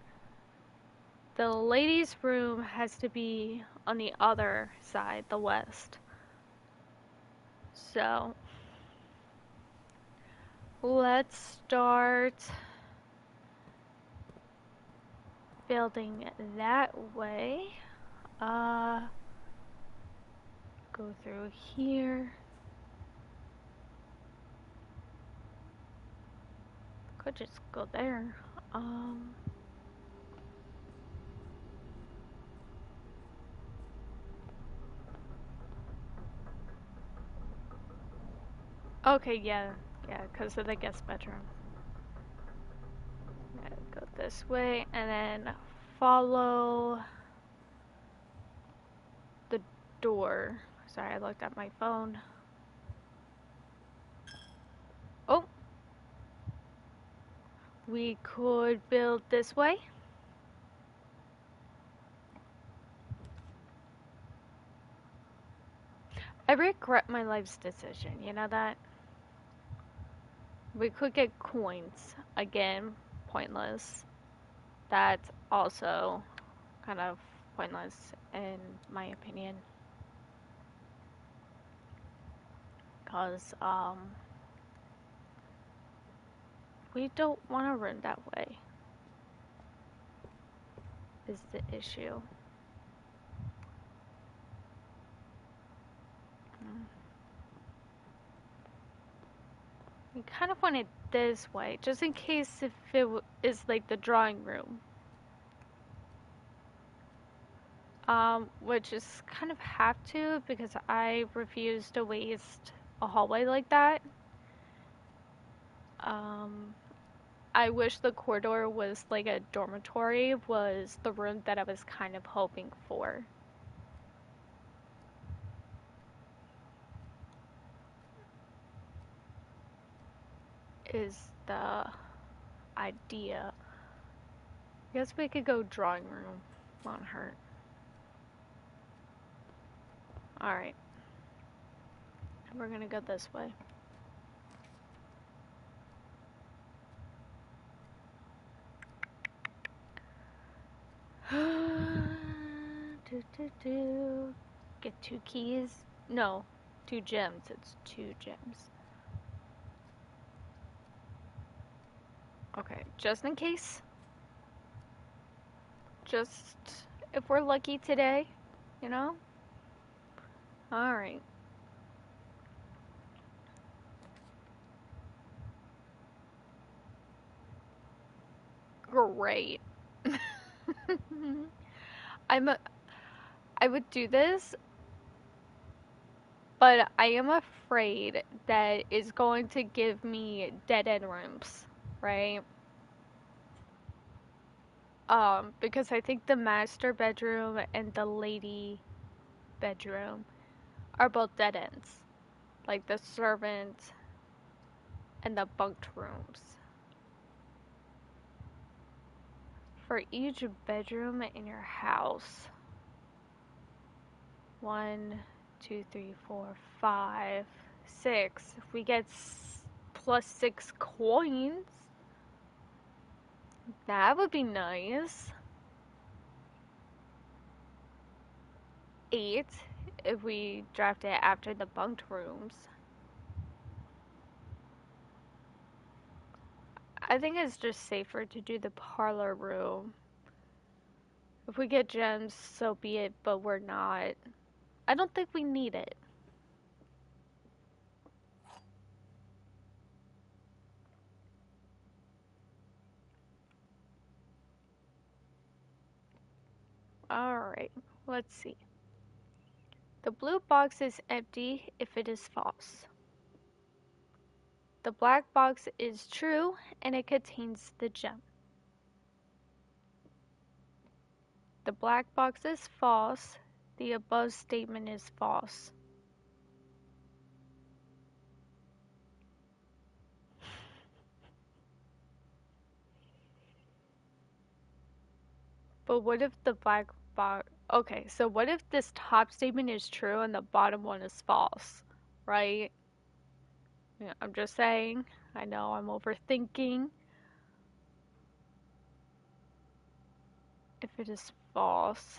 The ladies' room has to be on the other side, the west. So, let's start building that way. Go through here. Could just go there. Okay, yeah, because of the guest bedroom. Go this way, and then follow the door. Sorry, I looked at my phone. Oh! We could build this way. I regret my life's decision, you know that? We could get coins. Again, pointless. That's also kind of pointless in my opinion. Because, we don't want to run that way. Is the issue. We kind of want it this way, just in case if it is like the drawing room. Which is kind of have to because I refuse to waste a hallway like that. I wish the corridor was like a dormitory, was the room that I was kind of hoping for. Is the idea. I guess we could go drawing room. Won't hurt. Alright. We're gonna go this way. Get 2 keys. No, 2 gems. It's 2 gems. Okay, just in case. Just if we're lucky today, you know? Alright. Great. I would do this, but I am afraid that it's going to give me dead end rooms, right? Because I think the master bedroom and the lady bedroom are both dead ends. Like the servant and the bunked rooms. For each bedroom in your house, 1, 2, 3, 4, 5, 6. If we get plus 6 coins, that would be nice. 8 if we draft it after the bunked rooms. I think it's just safer to do the parlor room. If we get gems, so be it, but we're not. I don't think we need it. Alright, let's see. The blue box is empty if it is false. The black box is true and it contains the gem. The black box is false. The above statement is false. But what if the black box... Okay, so what if this top statement is true and the bottom one is false, right? Yeah, I'm just saying. I know I'm overthinking. If it is false,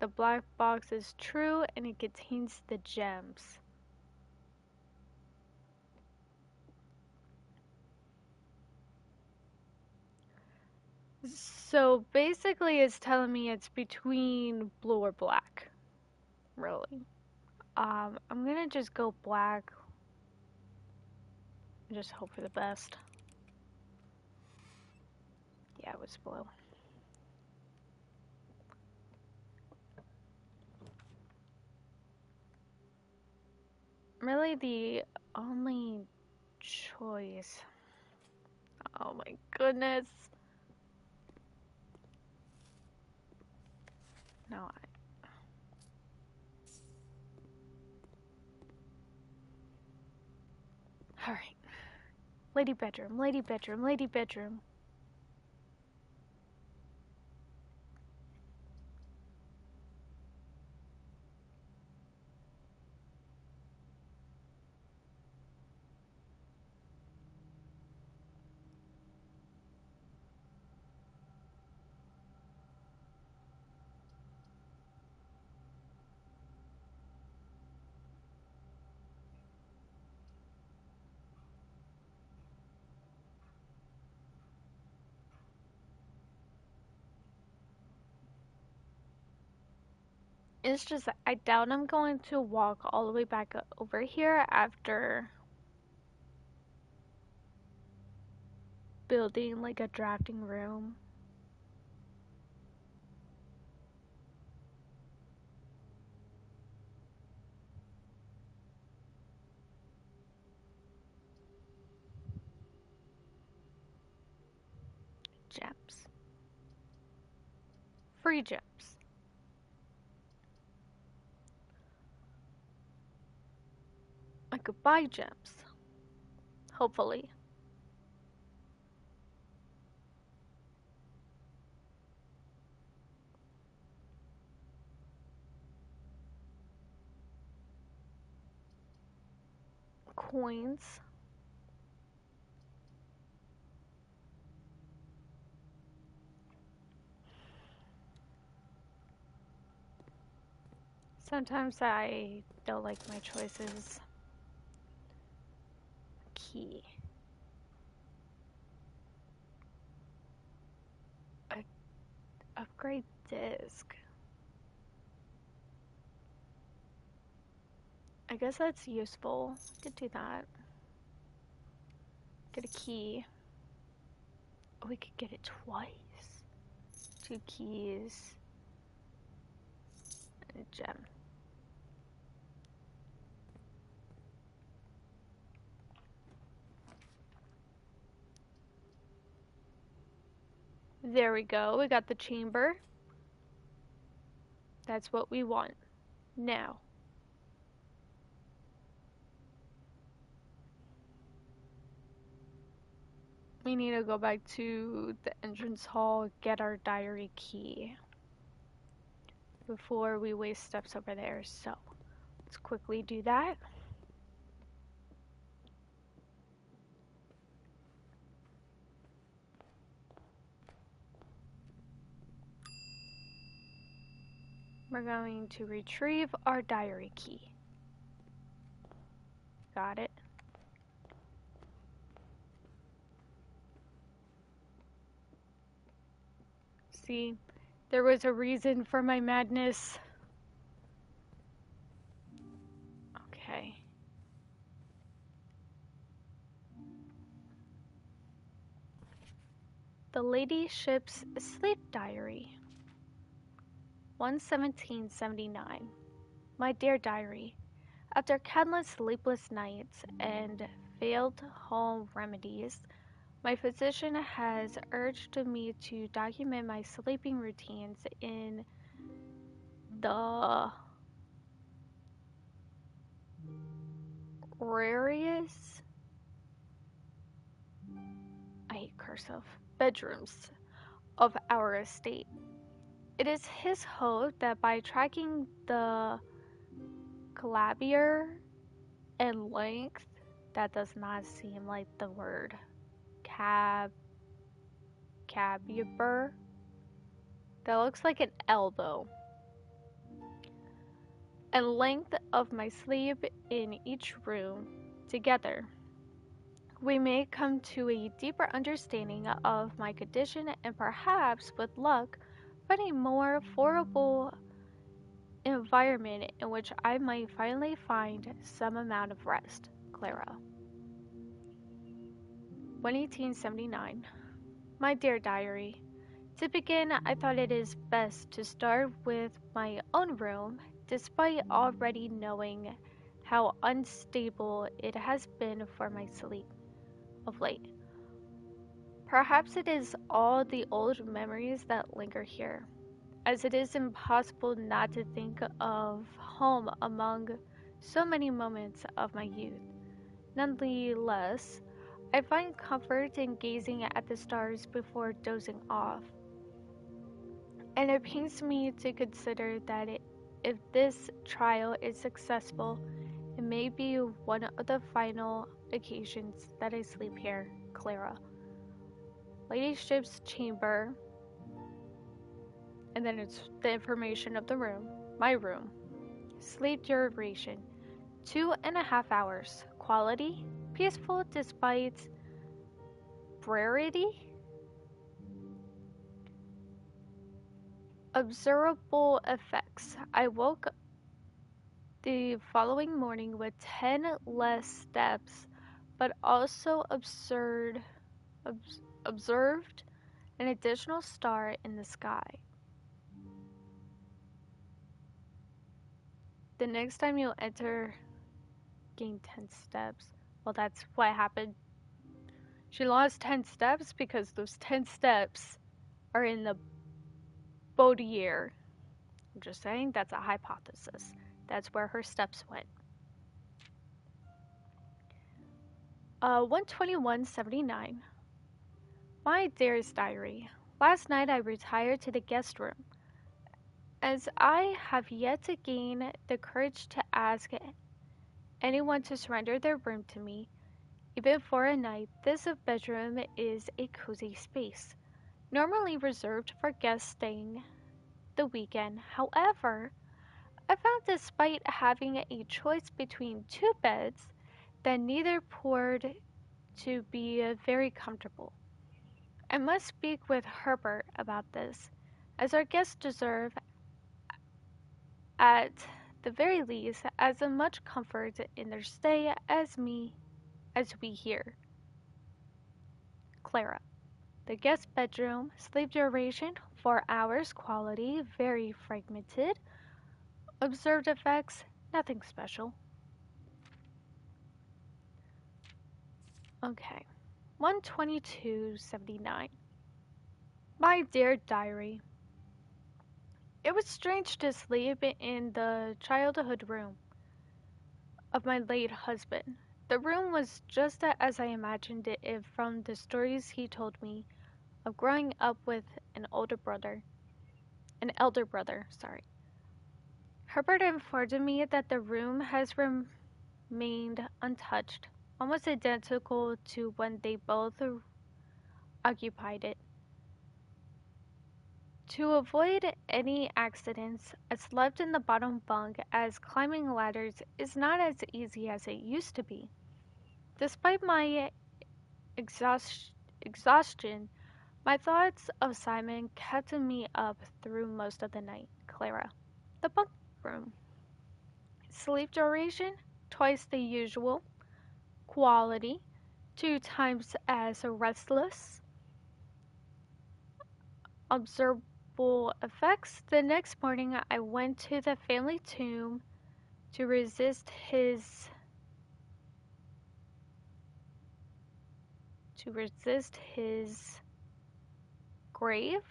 the black box is true and it contains the gems. So basically it's telling me it's between blue or black, really. I'm gonna just go black and just hope for the best. Yeah, it was blue. Really the only choice. Oh my goodness. No, alright. Lady bedroom, lady bedroom, lady bedroom. It's just, I doubt I'm going to walk all the way back over here after building like a drafting room. Gems. Free gems. I could buy gems. Hopefully. Coins. Sometimes I don't like my choices. Key. Upgrade disc. I guess that's useful. Could do that. Get a key. Oh, we could get it twice. 2 keys. And a gem. There we go. We got the chamber. That's what we want. Now. We need to go back to the entrance hall, get our diary key before we waste steps over there. So, let's quickly do that. We're going to retrieve our diary key. Got it. See, there was a reason for my madness. Okay. The Ladyship's Sleep Diary. 11779. My dear diary, after countless sleepless nights and failed home remedies, my physician has urged me to document my sleeping routines in the rarest, I hate cursive, bedrooms of our estate. It is his hope that by tracking the caliber and length, that does not seem like the word cab caliber. That looks like an elbow. And length of my sleep in each room together, we may come to a deeper understanding of my condition and perhaps, with luck, find a more affordable environment in which I might finally find some amount of rest. Clara. 1879. My dear diary, to begin, I thought it is best to start with my own room, despite already knowing how unstable it has been for my sleep of late. Perhaps it is all the old memories that linger here, as it is impossible not to think of home among so many moments of my youth. Nonetheless, I find comfort in gazing at the stars before dozing off, and it pains me to consider that if this trial is successful, it may be one of the final occasions that I sleep here. Clara. Ladyship's chamber, and then it's the information of the room. My room. Sleep duration 2.5 hours. Quality peaceful despite rarity. Observable effects. I woke the following morning with 10 less steps, but also observed an additional star in the sky. The next time you enter, gain 10 steps. Well, that's what happened. She lost 10 steps because those 10 steps are in the Boudier. I'm just saying, that's a hypothesis. That's where her steps went. 121.79. My dearest diary, last night I retired to the guest room, as I have yet to gain the courage to ask anyone to surrender their room to me. Even for a night, this bedroom is a cozy space, normally reserved for guests staying the weekend. However, I found despite having a choice between two beds, that neither proved to be very comfortable. I must speak with Herbert about this, as our guests deserve, at the very least, as much comfort in their stay as we here. Clara. The guest bedroom, sleep duration 4 hours, quality very fragmented, observed effects nothing special. Okay. 122.79. My dear diary, it was strange to sleep in the childhood room of my late husband. The room was just as I imagined it from the stories he told me of growing up with an elder brother, sorry. Herbert informed me that the room has remained untouched, almost identical to when they both occupied it. To avoid any accidents, I slept in the bottom bunk, as climbing ladders is not as easy as it used to be. Despite my exhaustion My thoughts of Simon kept me up through most of the night. Clara. The bunk room. Sleep duration, twice the usual. Quality, 2 times as restless. Observable effects. The next morning, I went to the family tomb to resist his grave,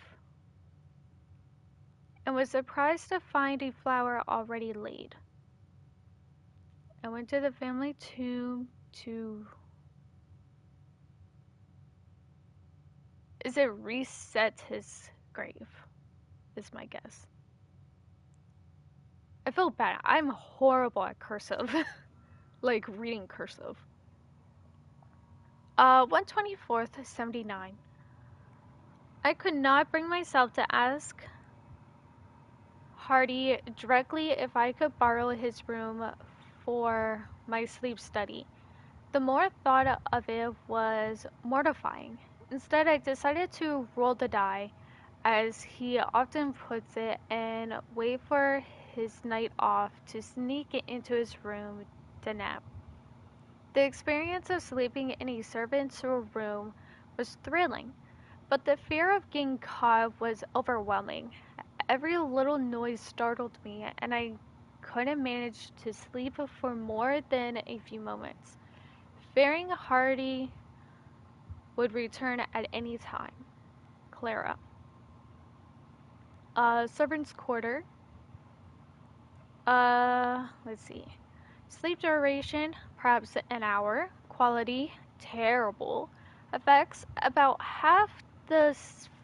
and was surprised to find a flower already laid. I went to the family tomb to, is it reset his grave? Is my guess. I feel bad. I'm horrible at cursive. Like reading cursive. 124th, 79. I could not bring myself to ask Hardy directly if I could borrow his room for my sleep study. The more thought of it was mortifying. Instead, I decided to roll the die, as he often puts it, and wait for his night off to sneak into his room to nap. The experience of sleeping in a servant's room was thrilling, but the fear of getting caught was overwhelming. Every little noise startled me, and I couldn't manage to sleep for more than a few moments, fearing Hardy would return at any time. Clara. Servant's quarter. Let's see. Sleep duration, perhaps an hour. Quality, terrible. Effects, about half the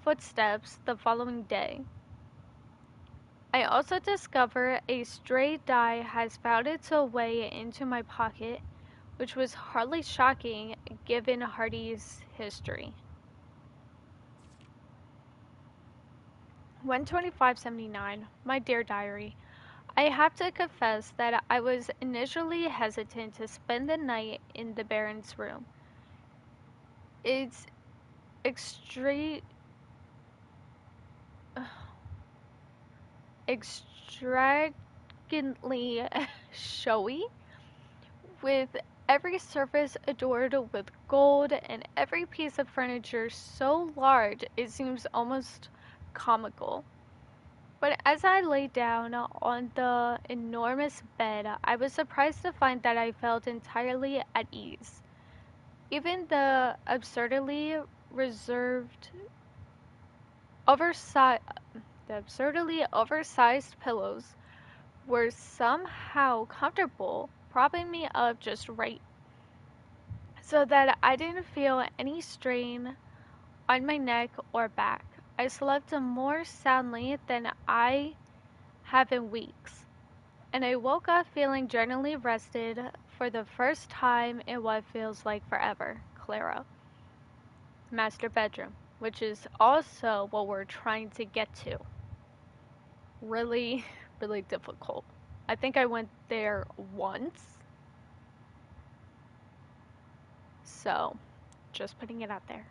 footsteps the following day. I also discover a stray die has found its way into my pocket, which was hardly shocking given Hardy's history. 12579, my dear diary. I have to confess that I was initially hesitant to spend the night in the Baron's room. It's extremely showy, with every surface adorned with gold and every piece of furniture so large it seems almost comical. But as I lay down on the enormous bed, I was surprised to find that I felt entirely at ease. Even reserved, oversized, the absurdly oversized pillows were somehow comfortable, propping me up just right, so that I didn't feel any strain on my neck or back. I slept more soundly than I have in weeks, and I woke up feeling generally rested for the first time in what feels like forever. Clara. Master bedroom, which is also what we're trying to get to. Really, really difficult. I think I went there once, so just putting it out there.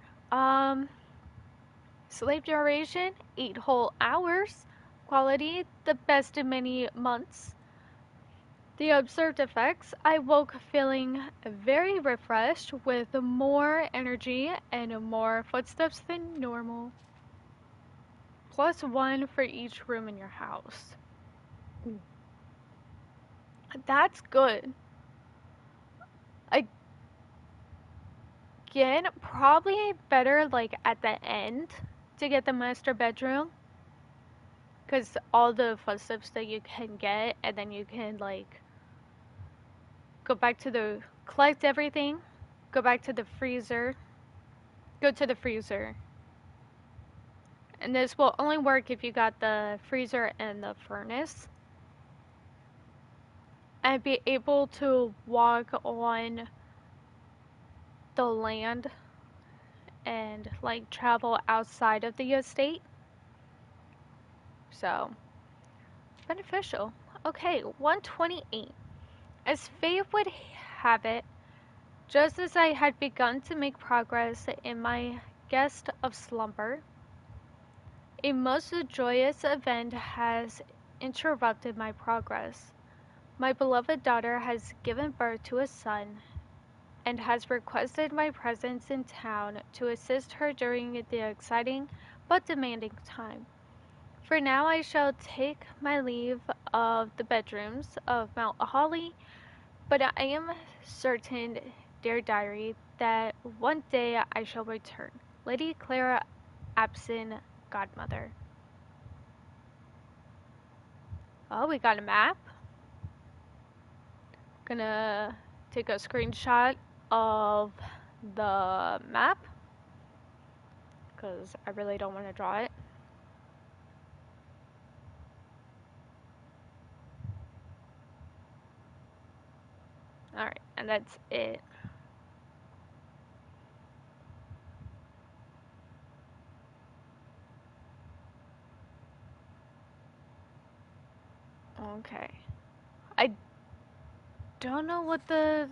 Sleep duration, 8 whole hours. Quality, the best in many months. The observed effects, I woke feeling very refreshed with more energy and more footsteps than normal. +1 for each room in your house. That's good. Again, probably better like at the end to get the master bedroom, because all the footsteps that you can get, and then you can like go back to the collect everything, go back to the freezer, go to the freezer. And this will only work if you got the freezer and the furnace. And be able to walk on the land and like travel outside of the estate. So, beneficial. Okay, 128. As fate would have it, just as I had begun to make progress in my guest of slumber. A most joyous event has interrupted my progress. My beloved daughter has given birth to a son and has requested my presence in town to assist her during the exciting but demanding time. For now, I shall take my leave of the bedrooms of Mount Holly, but I am certain, dear diary, that one day I shall return. Lady Clara Abson, Godmother. Oh, we got a map. Gonna take a screenshot of the map because I really don't want to draw it. Alright, and that's it. Okay. I don't know what the...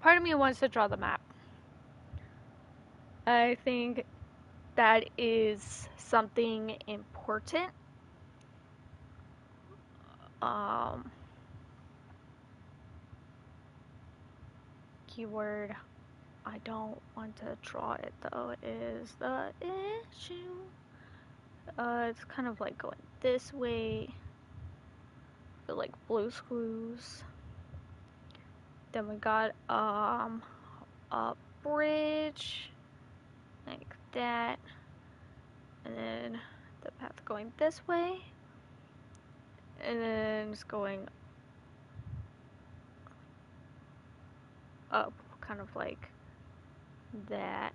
Part of me wants to draw the map. I think that is something important. Keyword I don't want to draw it though is the issue. It's kind of like going this way. Like blue screws. Then we got a bridge like that, and then the path going this way, and then it's going up, kind of like that.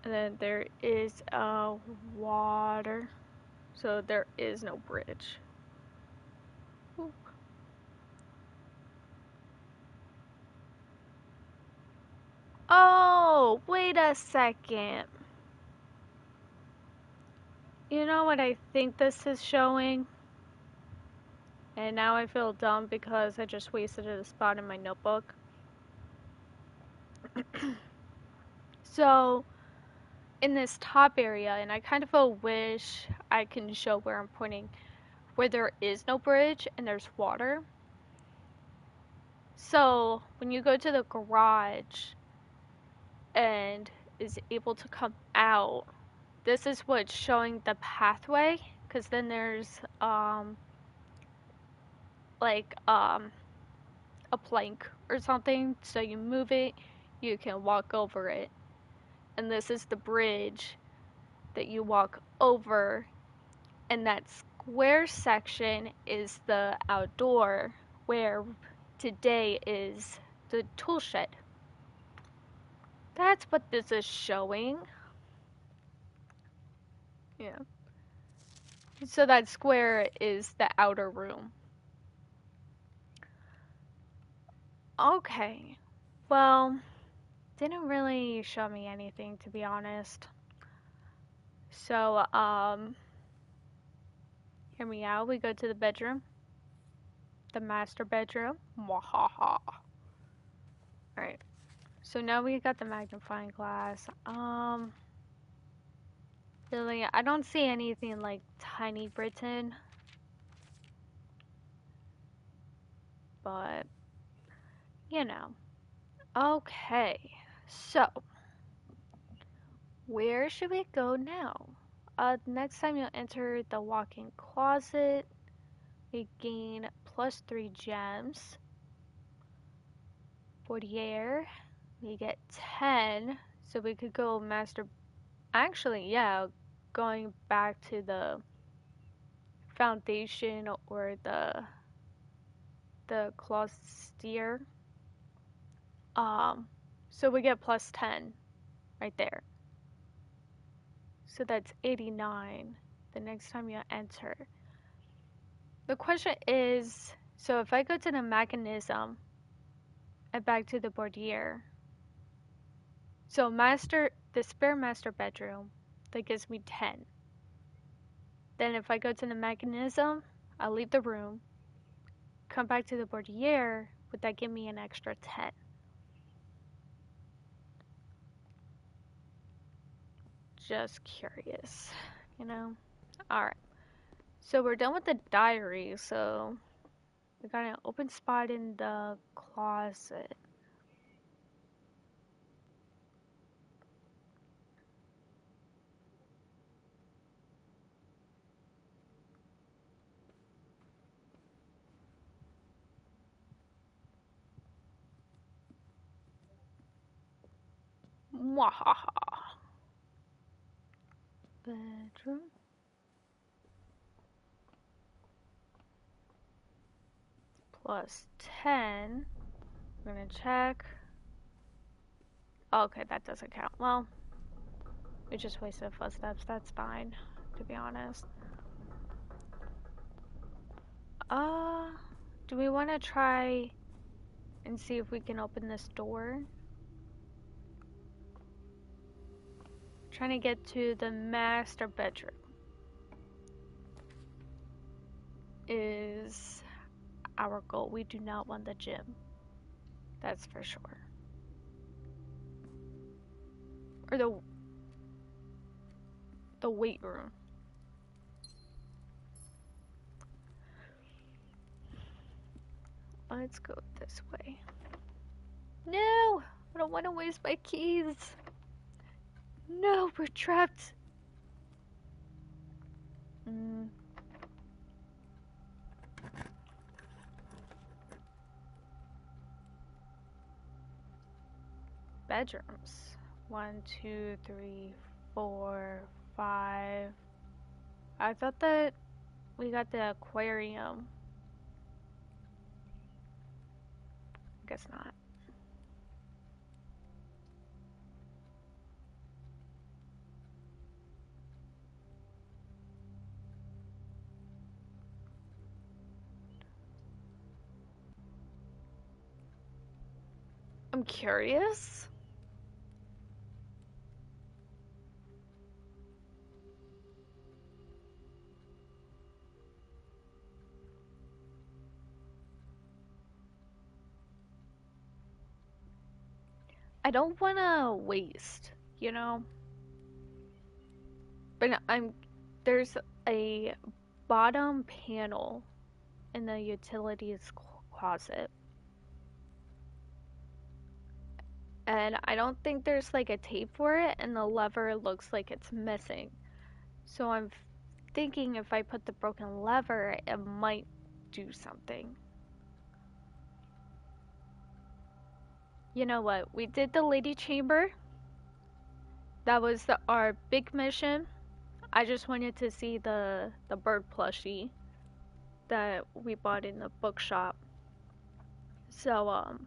And then there is a water, so there is no bridge. Oop. Oh, wait a second. You know what I think this is showing? And now I feel dumb because I just wasted a spot in my notebook. So, in this top area, and I kind of wish I can show where I'm pointing, where there is no bridge and there's water. So, when you go to the garage and is able to come out, this is what's showing the pathway, because then there's like a plank or something, so you move it, you can walk over it. And this is the bridge that you walk over, and that square section is the outdoor, where today is the tool shed. That's what this is showing. Yeah. So that square is the outer room. Okay. Well, didn't really show me anything, to be honest. So, hear me out. We go to the bedroom. The master bedroom. Mwahaha. Alright. So now we got the magnifying glass. Really, I don't see anything like Tiny Britain. But, you know. Okay. So, where should we go now? Next time you enter the walk-in closet, we gain plus 3 gems. Portiere, we get 10. So we could go master. Actually, yeah, going back to the foundation or the cloister. So we get plus 10 right there. So that's 89 the next time you enter. The question is, so if I go to the mechanism and back to the Bordier, so the spare master bedroom, that gives me 10. Then if I go to the mechanism, I'll leave the room, come back to the Bordier, would that give me an extra 10? just curious, you know? Alright. So we're done with the diary, so we got an open spot in the closet. Mwahaha. Bedroom. Plus 10. We're gonna check. Okay, that doesn't count. Well, we just wasted footsteps. That's fine, to be honest. Uh, do we want to try and see if we can open this door? Trying to get to the master bedroom is our goal. We do not want the gym. That's for sure. Or the weight room. Let's go this way. No! I don't want to waste my keys. No, we're trapped. Bedrooms. 1, 2, 3, 4, 5. I thought that we got the aquarium. Guess not. I'm curious. I don't want to waste, you know? But there's a bottom panel in the utilities closet. And I don't think there's like a tape for it, and the lever looks like it's missing. So I'm thinking if I put the broken lever, it might do something. You know what? We did the lady chamber. That was our big mission. I just wanted to see the bird plushie that we bought in the bookshop. So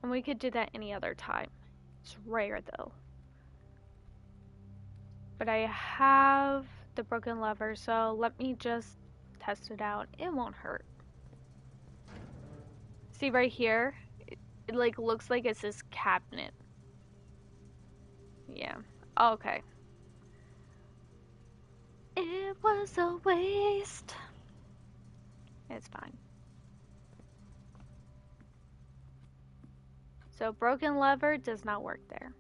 and we could do that any other time. It's rare though. But I have the broken lever, so let me just test it out. It won't hurt. See right here? It like looks like it's this cabinet. Yeah. Okay. It was a waste. It's fine. So broken lever does not work there.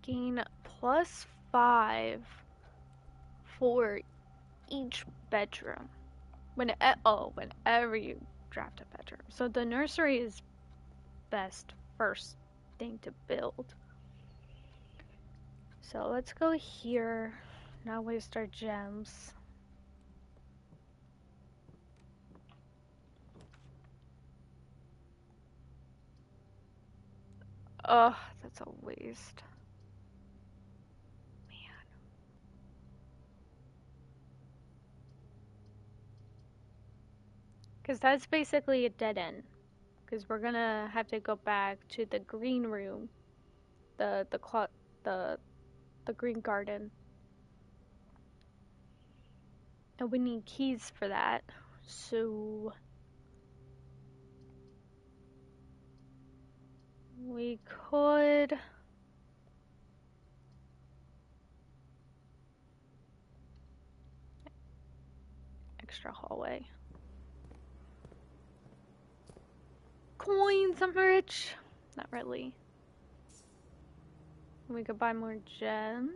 Gain +5 for each bedroom. Whenever you draft a bedroom. So the nursery is best first thing to build. So let's go here. Not waste our gems. Ugh, that's a waste. Man. Because that's basically a dead end. Because we're gonna have to go back to the green room. The green garden. And we need keys for that. So we could extra hallway. Coins, I'm rich. Not really. We could buy more gems.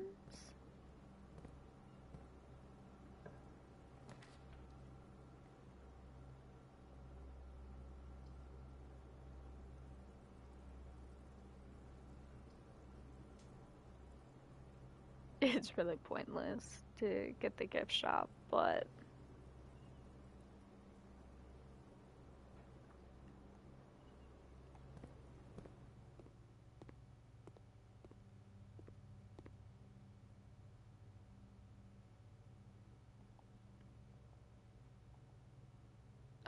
It's really pointless to get the gift shop, but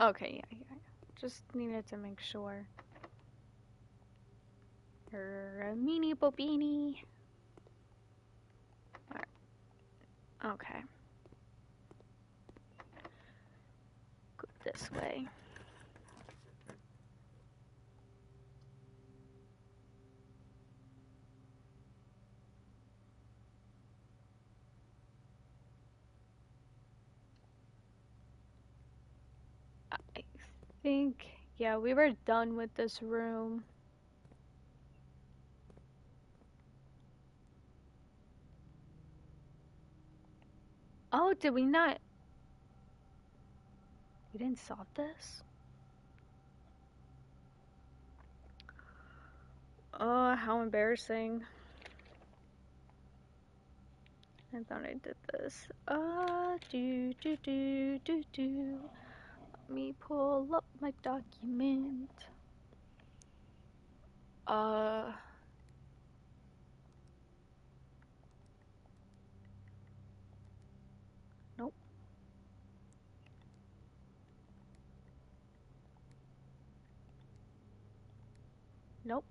okay, yeah. Just needed to make sure. Meanie Bobini. Okay. Go this way. I think, yeah, we were done with this room. Oh, did we not? We didn't solve this? Oh, how embarrassing. I thought I did this. Do. Let me pull up my document. Uh, nope. Nope.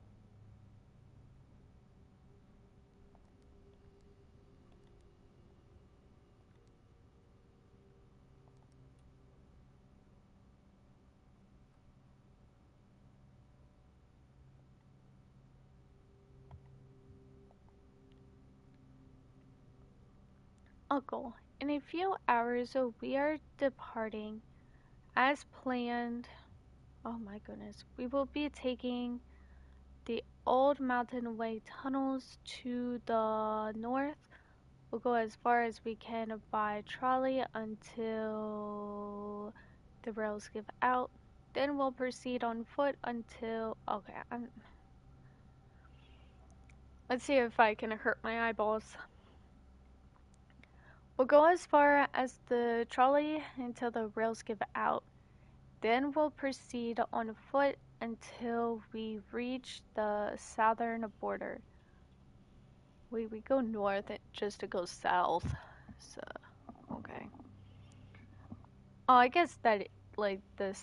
Uncle, in a few hours we are departing as planned. Oh my goodness. We will be taking the old Mountain Way tunnels to the north. We'll go as far as we can by trolley until the rails give out. Then we'll proceed on foot until. Okay, let's see if I can hurt my eyeballs. We'll go as far as the trolley until the rails give out. Then we'll proceed on foot until we reach the southern border. We go north just to go south. So, okay. Oh, I guess that, like, this.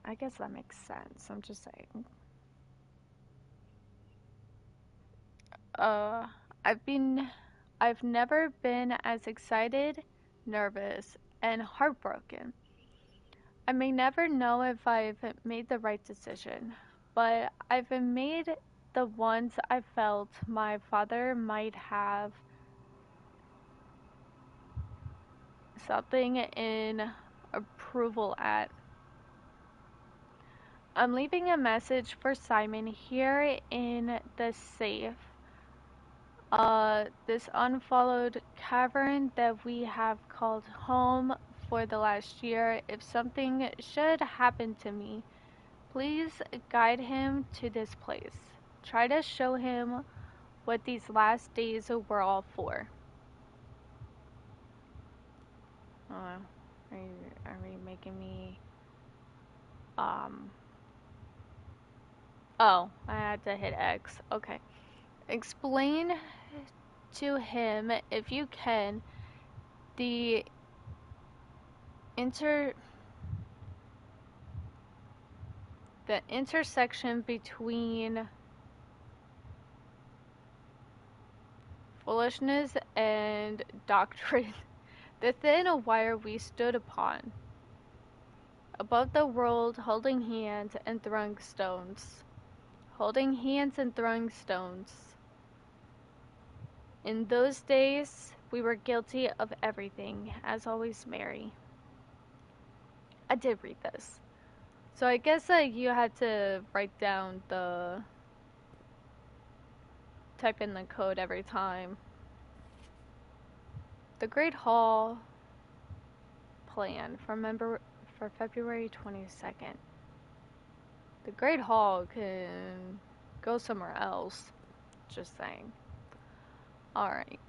I guess that makes sense. I'm just saying. Uh, I've been. I've never been as excited, nervous, and heartbroken. I may never know if I've made the right decision, but I've made the ones I felt my father might have something in approval at. I'm leaving a message for Simon here in the safe. This unfollowed cavern that we have called home for the last year. If something should happen to me, please guide him to this place. Try to show him what these last days were all for. Are you making me, um, oh, I had to hit X. Okay. Explain to him, if you can, the inter the intersection between foolishness and doctrine The thin wire we stood upon, above the world, holding hands and throwing stones. Holding hands and throwing stones. In those days, we were guilty of everything, as always, Mary. I did read this. So I guess that you had to write down type in the code every time. The Great Hall plan for February 22nd. The Great Hall can go somewhere else. Just saying. Alright.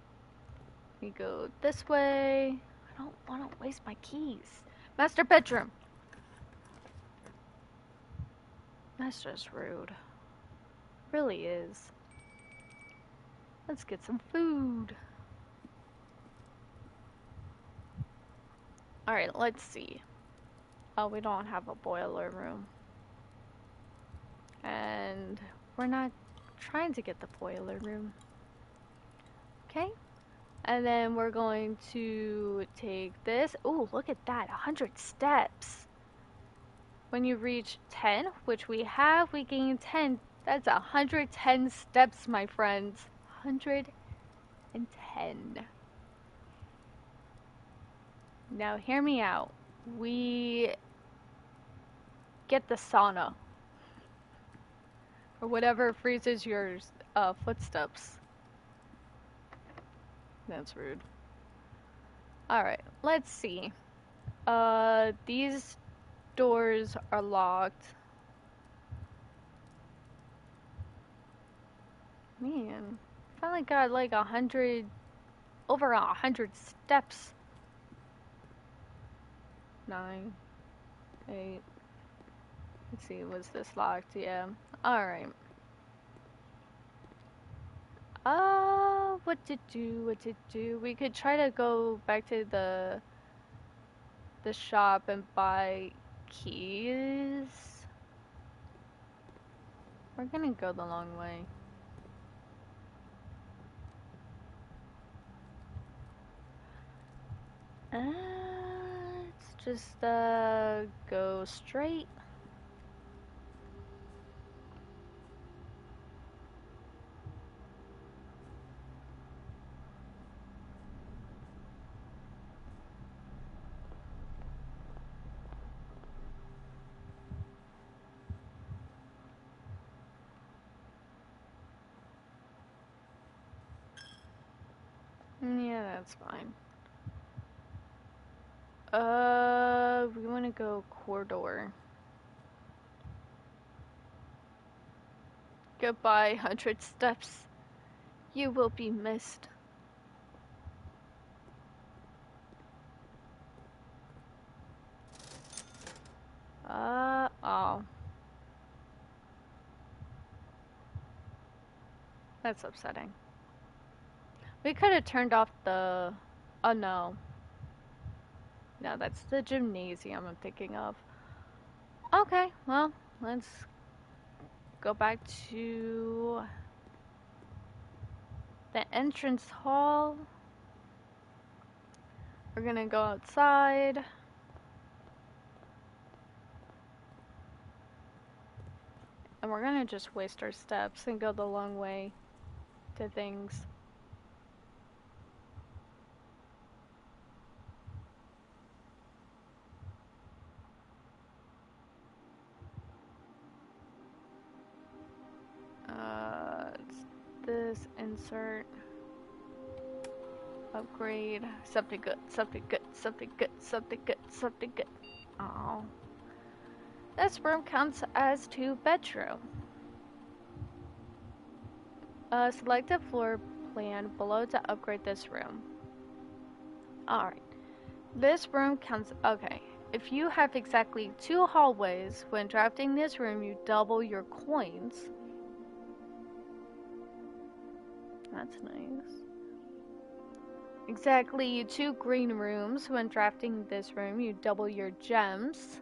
We go this way. I don't want to waste my keys. Master bedroom. That's just rude. Really is. Let's get some food. Alright, let's see. Oh, we don't have a boiler room. And we're not trying to get the boiler room. Okay. And then we're going to take this. Oh, look at that. 100 steps. When you reach 10, which we have, we gain 10. That's 110 steps, my friends. 110. Now, hear me out. We get the sauna. Or whatever freezes your footsteps. That's rude. Alright, let's see. These doors are locked. Man, finally got like over 100 steps. 9, 8. Let's see, was this locked? Yeah. Alright. What to do? We could try to go back to the shop and buy keys. We're gonna go the long way. Let's just go straight. Yeah, that's fine. We want to go corridor. Goodbye, 100 steps. You will be missed. Oh. That's upsetting. We could have turned off the... Oh, no. No, that's the gymnasium I'm thinking of. Okay, well, let's go back to the entrance hall. We're gonna go outside. And we're gonna just waste our steps and go the long way to things. It's this, insert, upgrade, something good, something good, something good, something good, something good. Oh. This room counts as 2 bedroom. Select a floor plan below to upgrade this room. Alright. This room counts... Okay. If you have exactly 2 hallways, when drafting this room, you double your coins. That's nice. Exactly 2 green rooms, when drafting this room, you double your gems.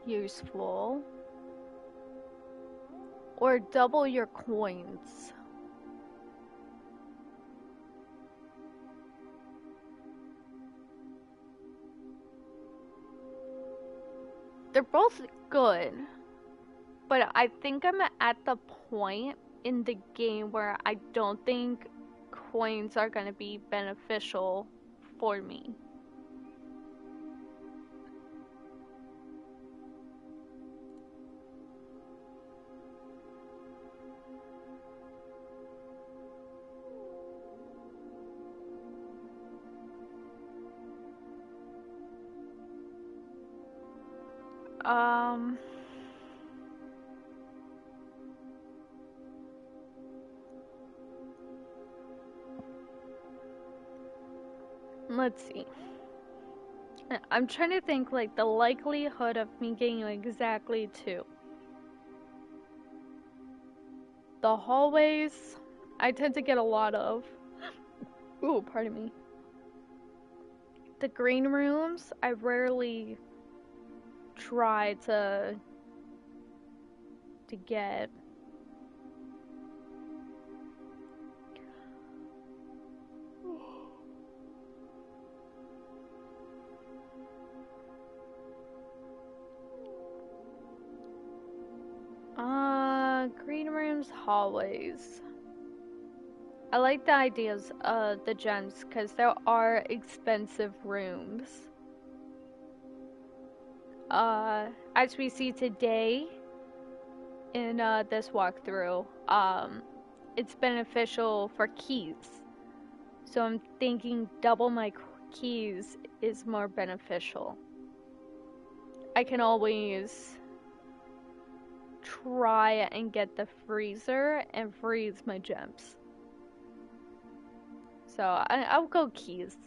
Useful. Or double your coins. they're both good, but I think I'm at the point in the game where I don't think coins are going to be beneficial for me. Um, let's see. I'm trying to think like the likelihood of me getting exactly two. The hallways, I tend to get a lot of. Ooh, pardon me. The green rooms, I rarely try to get. Green rooms, hallways. I like the ideas of the gems because there are expensive rooms. As we see today in this walkthrough, it's beneficial for keys. So I'm thinking double my keys is more beneficial. I can always try and get the freezer and freeze my gems. So I'll go keys.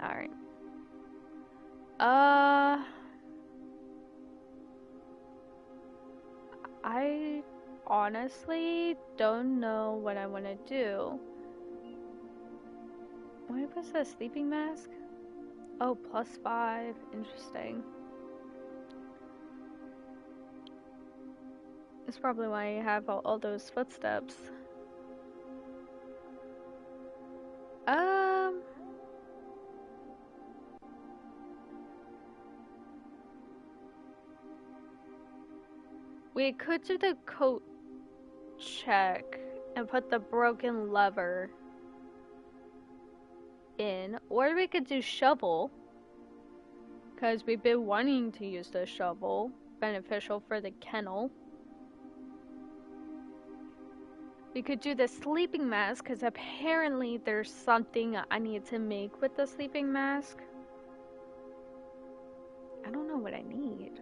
Alright. I honestly don't know what I want to do. What was the sleeping mask? Oh, +5. Interesting. That's probably why I have all those footsteps. We could do the coat check and put the broken lever in, or we could do shovel, because we've been wanting to use the shovel, beneficial for the kennel. We could do the sleeping mask, because apparently there's something I need to make with the sleeping mask. I don't know what I need.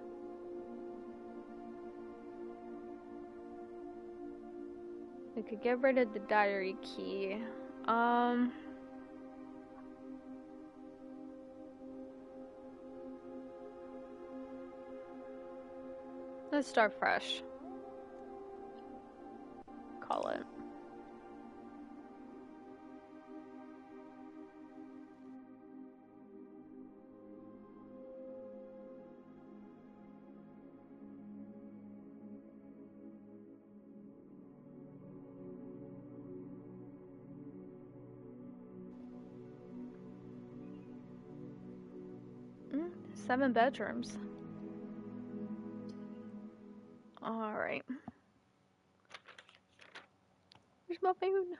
We could get rid of the diary key. Let's start fresh. Call it. Mm, 7 bedrooms. Alright. Where's my food?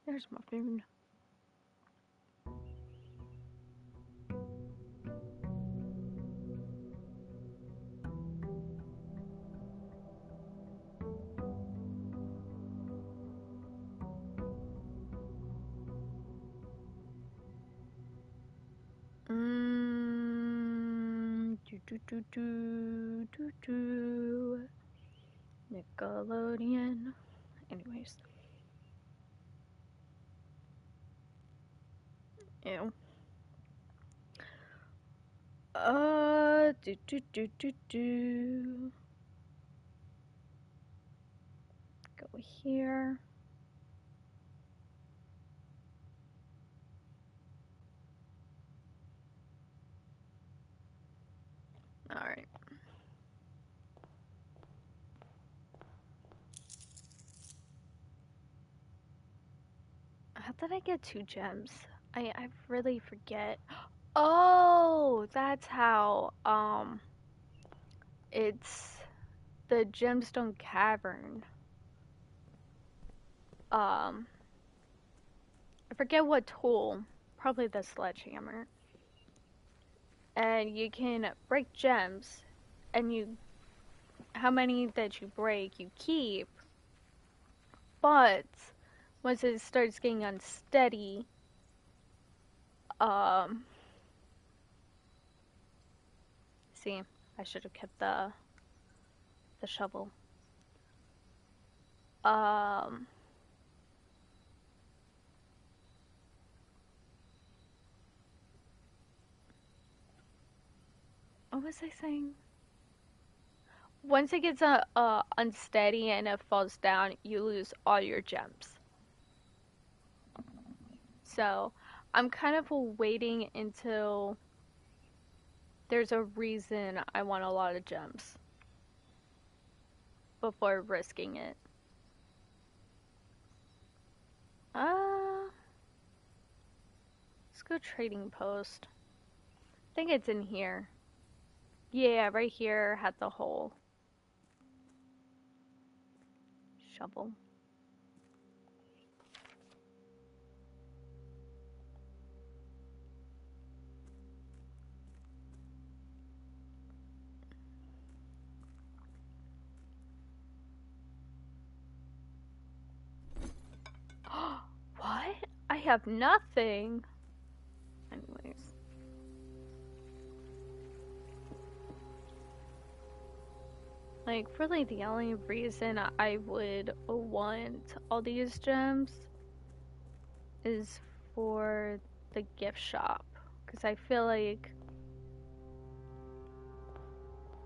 There's my food. Nickelodeon. Anyways. Ew. Go here. Alright. How did I get 2 gems? I really forget. Oh, that's how, it's the Gemstone Cavern. Um, I forget what tool, probably the sledgehammer. And you can break gems, and how many that you break, you keep. But once it starts getting unsteady, um, see, I should have kept the shovel. Um, what was I saying? Once it gets unsteady and it falls down, you lose all your gems. So I'm kind of waiting until there's a reason I want a lot of gems before risking it. Uh, let's go trading post. I think it's in here. Yeah, right here had the hole. Shovel. What? I have nothing. Anyways. Like, really, the only reason I would want all these gems is for the gift shop. Because I feel like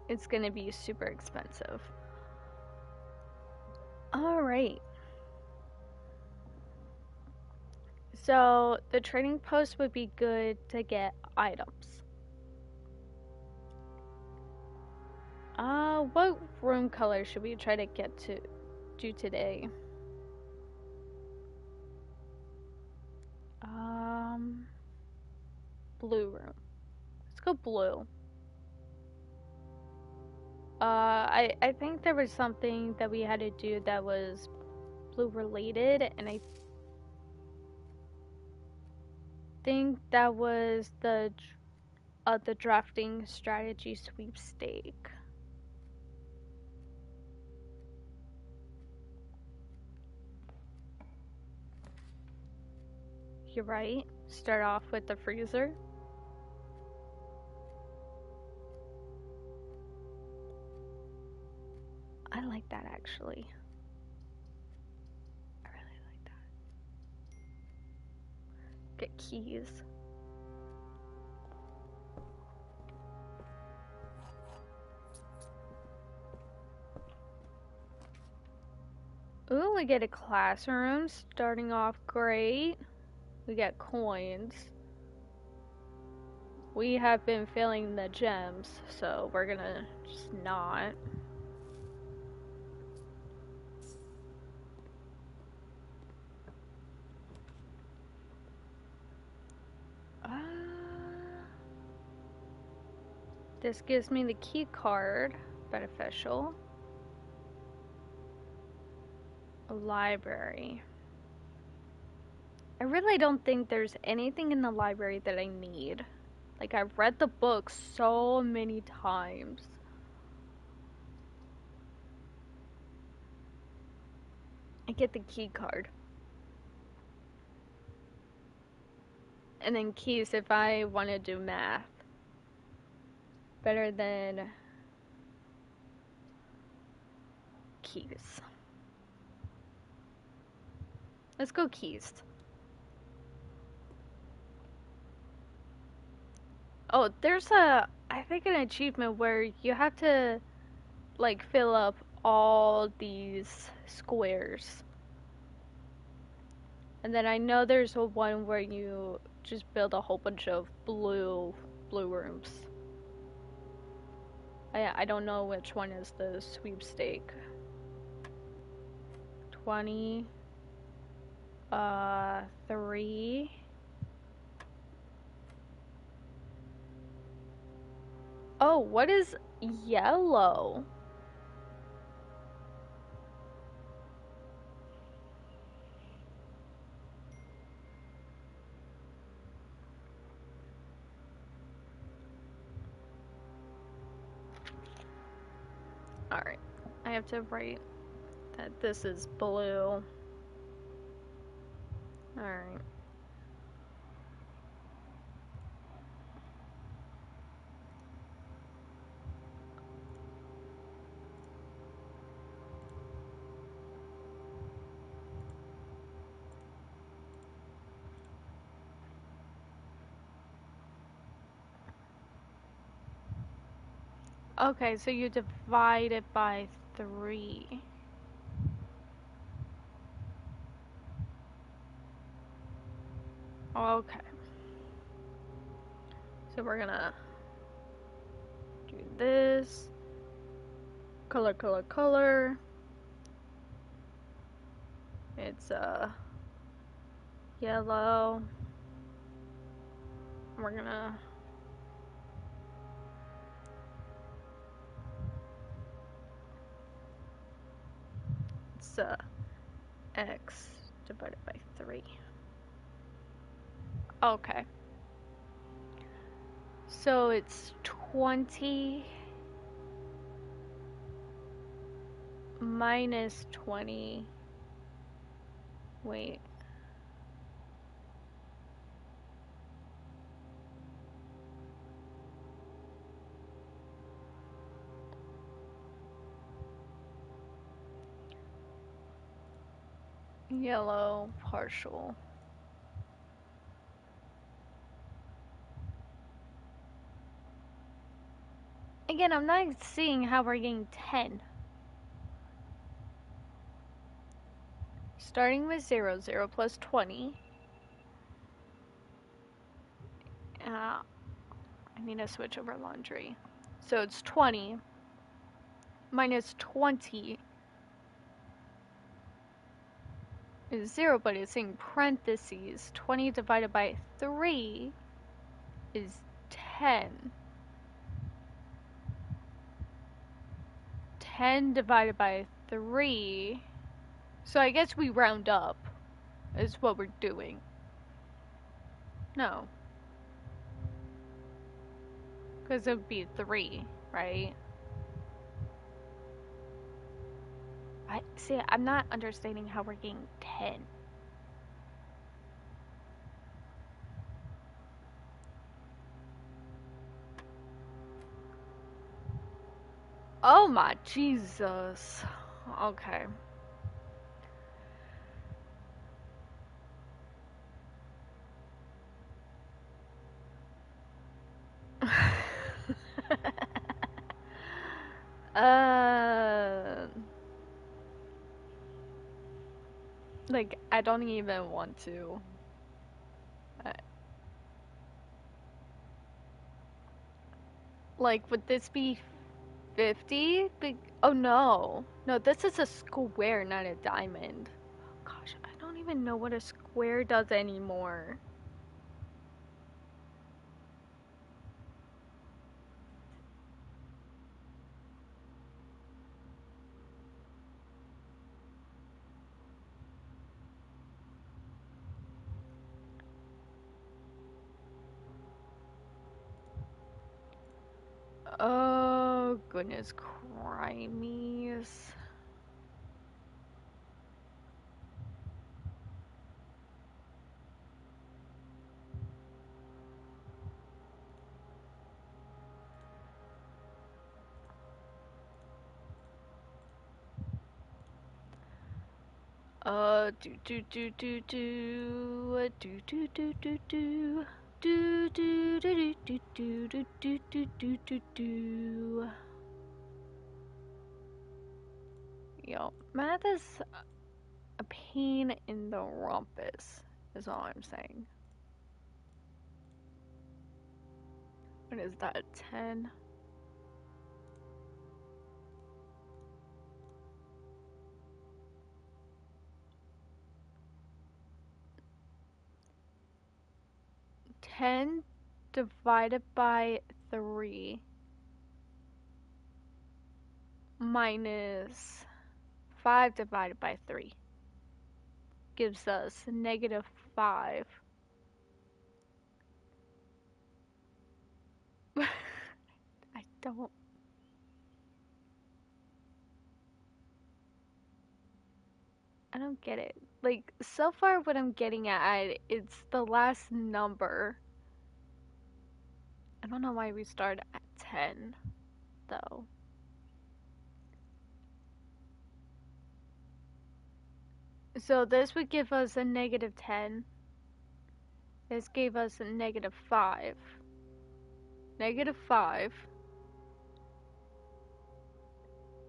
it's gonna be super expensive. Alright. So, the trading post would be good to get items. What room color should we try to do today? Blue room. Let's go blue. I think there was something that we had to do that was blue related, and I think that was the drafting strategy sweepstake. You're right. Start off with the freezer. I like that actually. I really like that. Get keys. Ooh, we get a classroom starting off great. We get coins. We have been filling the gems, so we're gonna just not. This gives me the key card. Beneficial. A library. I really don't think there's anything in the library that I need. Like, I've read the book so many times. I get the key card. And then keys if I want to do math. Better than keys. Let's go keys. Oh, there's I think an achievement where you have to, like, fill up all these squares. And then I know there's a one where you just build a whole bunch of blue rooms. I don't know which one is the sweepstake. 20 3 Oh, what is yellow? Alright. I have to write that this is blue. Alright. Okay, so you divide it by 3. Okay. So we're gonna do this. Color, color, color. It's yellow. We're gonna it's x divided by 3. Okay. So it's 20 minus 20. Wait. Yellow partial. Again, I'm not seeing how we're getting 10. Starting with 0, 0 plus 20. I need to switch over laundry. So it's 20 minus 20 is 0, but it's in parentheses. 20 divided by 3 is 10. 10 divided by 3. So I guess we round up, is what we're doing. No. Because it would be 3, right? I'm not understanding how we're getting 10. Oh my Jesus. Okay. uh, like, I don't even want to. Uh, like, would this be 50? Oh no. No, this is a square, not a diamond. Gosh, I don't even know what a square does anymore. Oh, goodness, crimies. Do. Do do do do do do do do do do do. Yo, math is a pain in the rumpus, is all I'm saying. What is that, 10? Ten divided by 3 minus 5 divided by 3 gives us negative 5. I don't. I don't get it. Like, so far what I'm getting at, it's the last number. I don't know why we start at 10, though. So this would give us a negative 10. This gave us a negative 5. Negative 5.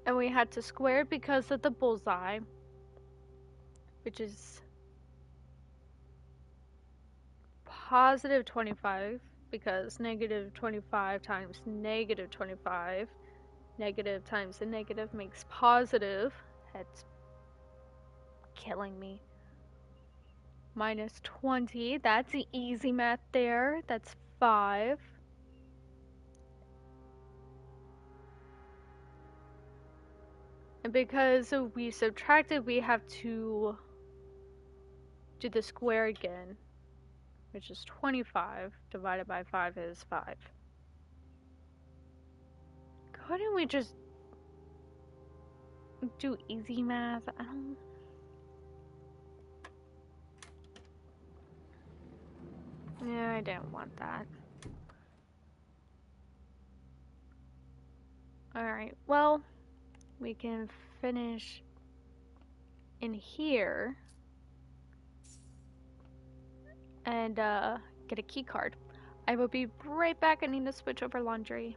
And we had to square it because of the bullseye, which is positive 25, because negative 25 times negative 25, negative times a negative makes positive. That's killing me. Minus 20, that's easy math there. That's 5. And because we subtracted, we have to do the square again, which is 25 divided by 5 is 5. Couldn't we just do easy math? I don't... Yeah, I didn't want that. Alright, well, we can finish in here and get a key card. I will be right back. I need to switch over laundry.